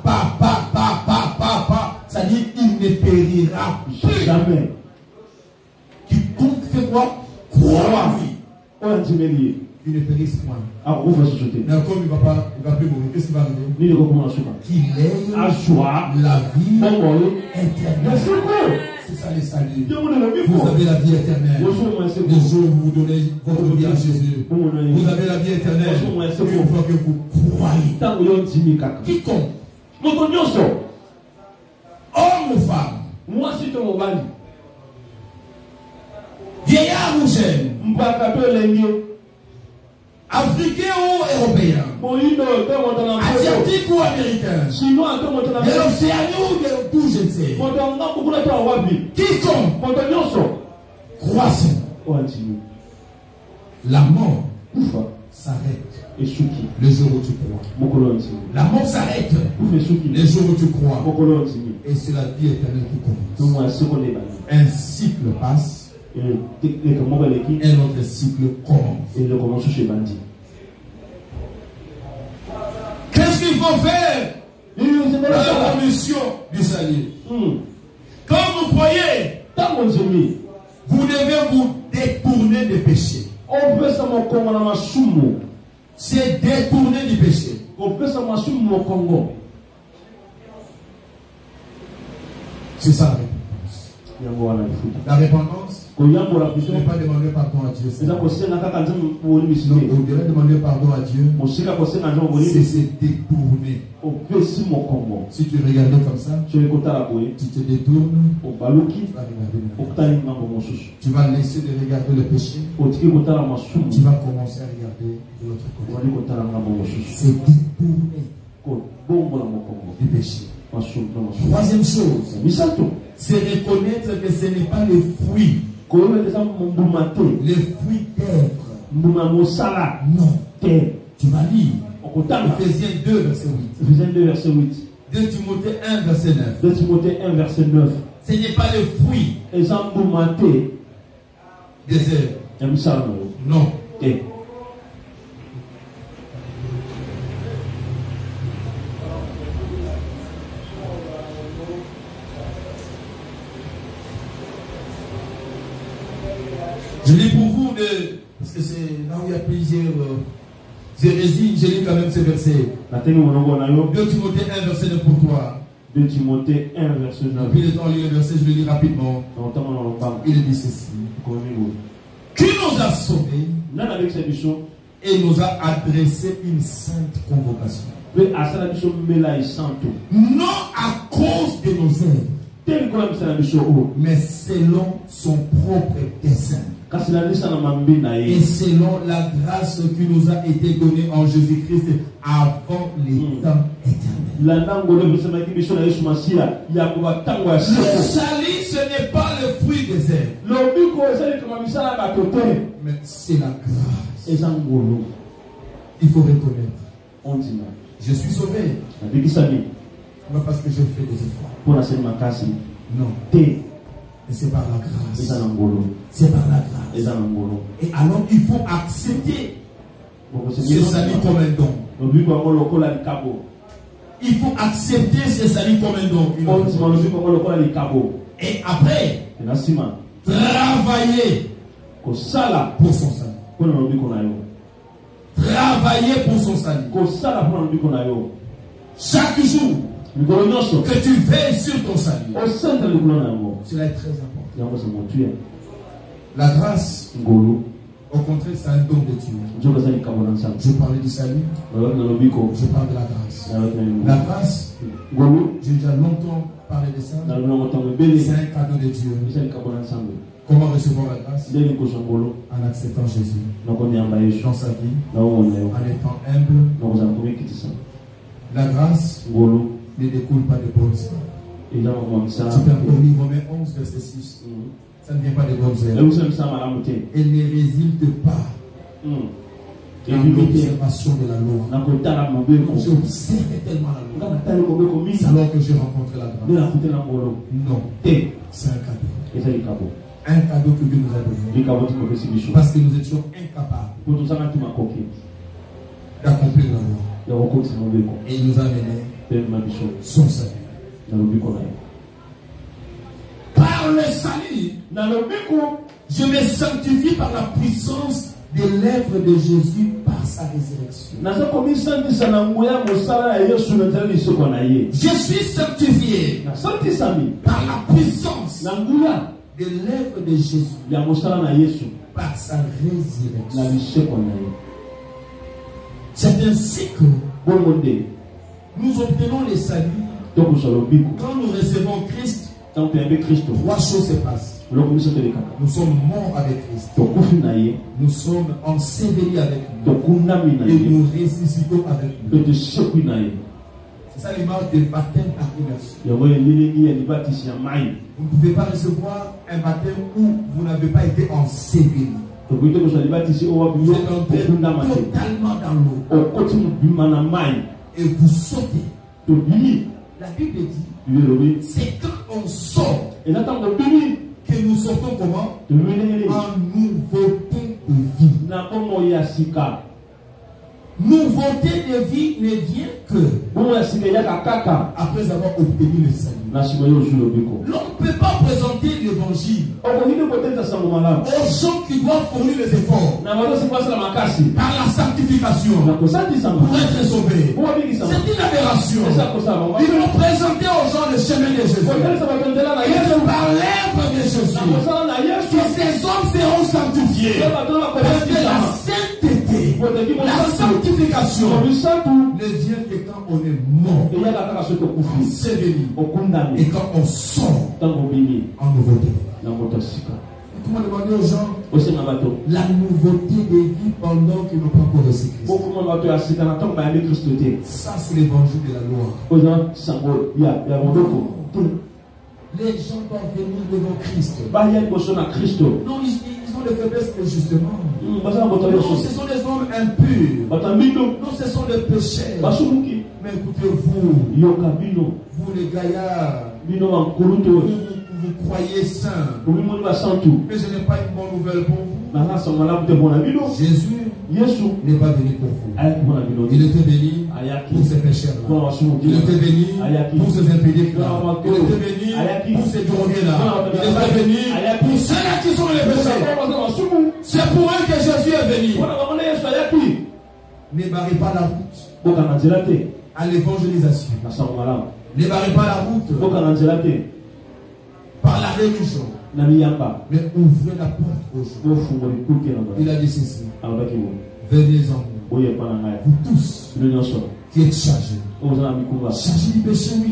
Ça dit il ne périra jamais. Quiconque fait quoi? Croit en lui. Il ne périsse point. Mais comme il va plus mourir, qu'est-ce qui va arriver? Qu'il ait la vie éternelle. C'est ça les saluts. Vous avez la vie éternelle. Le jour où vous donnez votre vie à Jésus, vous avez la vie éternelle. Une fois que vous croyez. Quiconque, homme ou femme, vieillard ou jeune, africain ou européen, asiatique ou américain, de l'Océanie ou de tout je ne sais, quiconque croit la mort s'arrête le jour où tu crois. La mort s'arrête le jour où tu crois. Et c'est la vie éternelle qui commence. Un cycle passe. Et notre cycle commence. Qu'est-ce qu'il faut faire dans la mission du salut? Quand vous croyez, vous devez vous détourner du péché. C'est détourner du péché. C'est ça la repentance. La repentance, ce n'est pas demander pardon à Dieu. On devrait demander pardon à Dieu. C'est se détourner. Si tu regardais comme ça, tu te détournes. Tu vas laisser de regarder le péché. Tu vas commencer à regarder de l'autre côté. C'est détourner du péché. Troisième chose, c'est reconnaître que ce n'est pas le fruit. Le fruit d'être. Non. Tu vas lire. Ephésiens 2, verset 8. Ephésiens 2, verset 8. 2 Timothée 1, verset 9. 2 Timothée 1, verset 9. Ce n'est pas le fruit des œuvres. Non. Je lis pour vous, parce que c'est là où il y a plusieurs hérésies, je lis quand même ce verset. 2 Timothée 1, verset 9 pour toi. 2 Timothée 1, verset 9. Depuis le temps, on lit le verset, je le lis rapidement. Il dit ceci. Qui nous a sauvés et nous a adressé une sainte convocation. Non à cause de nos œuvres, mais selon son propre dessein. Et selon la grâce qui nous a été donnée en Jésus-Christ avant les temps éternels. Le salut, ce n'est pas le fruit des œuvres, mais c'est la grâce. Il faut reconnaître. Je suis sauvé. Non parce que je fais des efforts. Non. Et c'est par la grâce. C'est par la grâce. Et alors il faut accepter ce salut comme un don. Il faut accepter ce salut comme un don. Et après, travailler pour son salut. Travailler pour son salut. Chaque jour que tu veilles sur ton salut. Cela est très important. La grâce, au contraire, c'est un don de Dieu. Je parlais du salut. Je parle de la grâce. La grâce, j'ai déjà longtemps parlé de ça. C'est un cadeau de Dieu. Comment recevoir la grâce? En acceptant Jésus dans sa vie, en étant humble. La grâce ne découle pas de bonnes œuvres. Tu peux lire Romains 11, verset 6. Ça ne vient pas de bonnes œuvres. Elle ne résulte pas dans l'observation de la loi. J'observe tellement la loi. Alors que j'ai rencontré la grâce. Non. C'est un cadeau. Un cadeau que Dieu nous a donné. Parce que nous étions incapables d'accomplir la loi. Et il nous a amené son salut. Par le salut, je me sanctifie par la puissance de l'œuvre de Jésus par sa résurrection. Je suis sanctifié par la puissance de l'œuvre de Jésus par sa résurrection. C'est ainsi que nous obtenons le salut. Quand nous recevons Christ, trois choses se passent. Nous sommes morts avec Christ. Nous sommes ensevelis avec lui. Et nous ressuscitons avec lui. C'est ça l'image du baptême par immersion. Vous ne pouvez pas recevoir un baptême où vous n'avez pas été enseveli. Vous êtes entré totalement dans l'eau. Et vous sautez. La Bible dit, c'est quand on sort que nous sortons comment? En nouveauté de vie. nouveauté de vie ne vient que après avoir obtenu le salut. On ne peut pas présenter l'évangile aux gens qui doivent fournir les efforts par la sanctification pour être sauvés. C'est une aberration. Ils vont présenter aux gens le chemin de Jésus et par l'œuvre de Jésus que ces hommes seront sanctifiés. Parce que la sainteté, la sanctification ne vient que quand on est mort, sévéré, et quand on sort en nouveauté. Comment demander aux gens la nouveauté de vie pendant qu'ils n'ont pas encore reçu Christ? Ça, c'est l'évangile de la loi. Les gens doivent venir devant Christ. Non, ils ont des faiblesses justement. Non, ce sont des hommes impurs. Non, ce sont des pécheurs. Mais écoutez, vous les gaillards, vous croyez saint. Mais je n'ai pas une bonne nouvelle pour vous. Jésus n'est pas venu pour vous. Il était venu pour ces pécheurs-là. Il était venu pour ces impédiques-là. Il était venu pour ces drogués-là. Il était venu pour ceux-là qui sont les pécheurs. C'est pour eux que Jésus est venu. Ne barrez pas la route à l'évangélisation. Ne barrez pas la route par la religion. Mais ouvrez la porte aux gens. Il a dit ceci. Venez-en, vous tous qui êtes chargés. Chargés du péché, oui.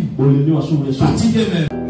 Fatigués même.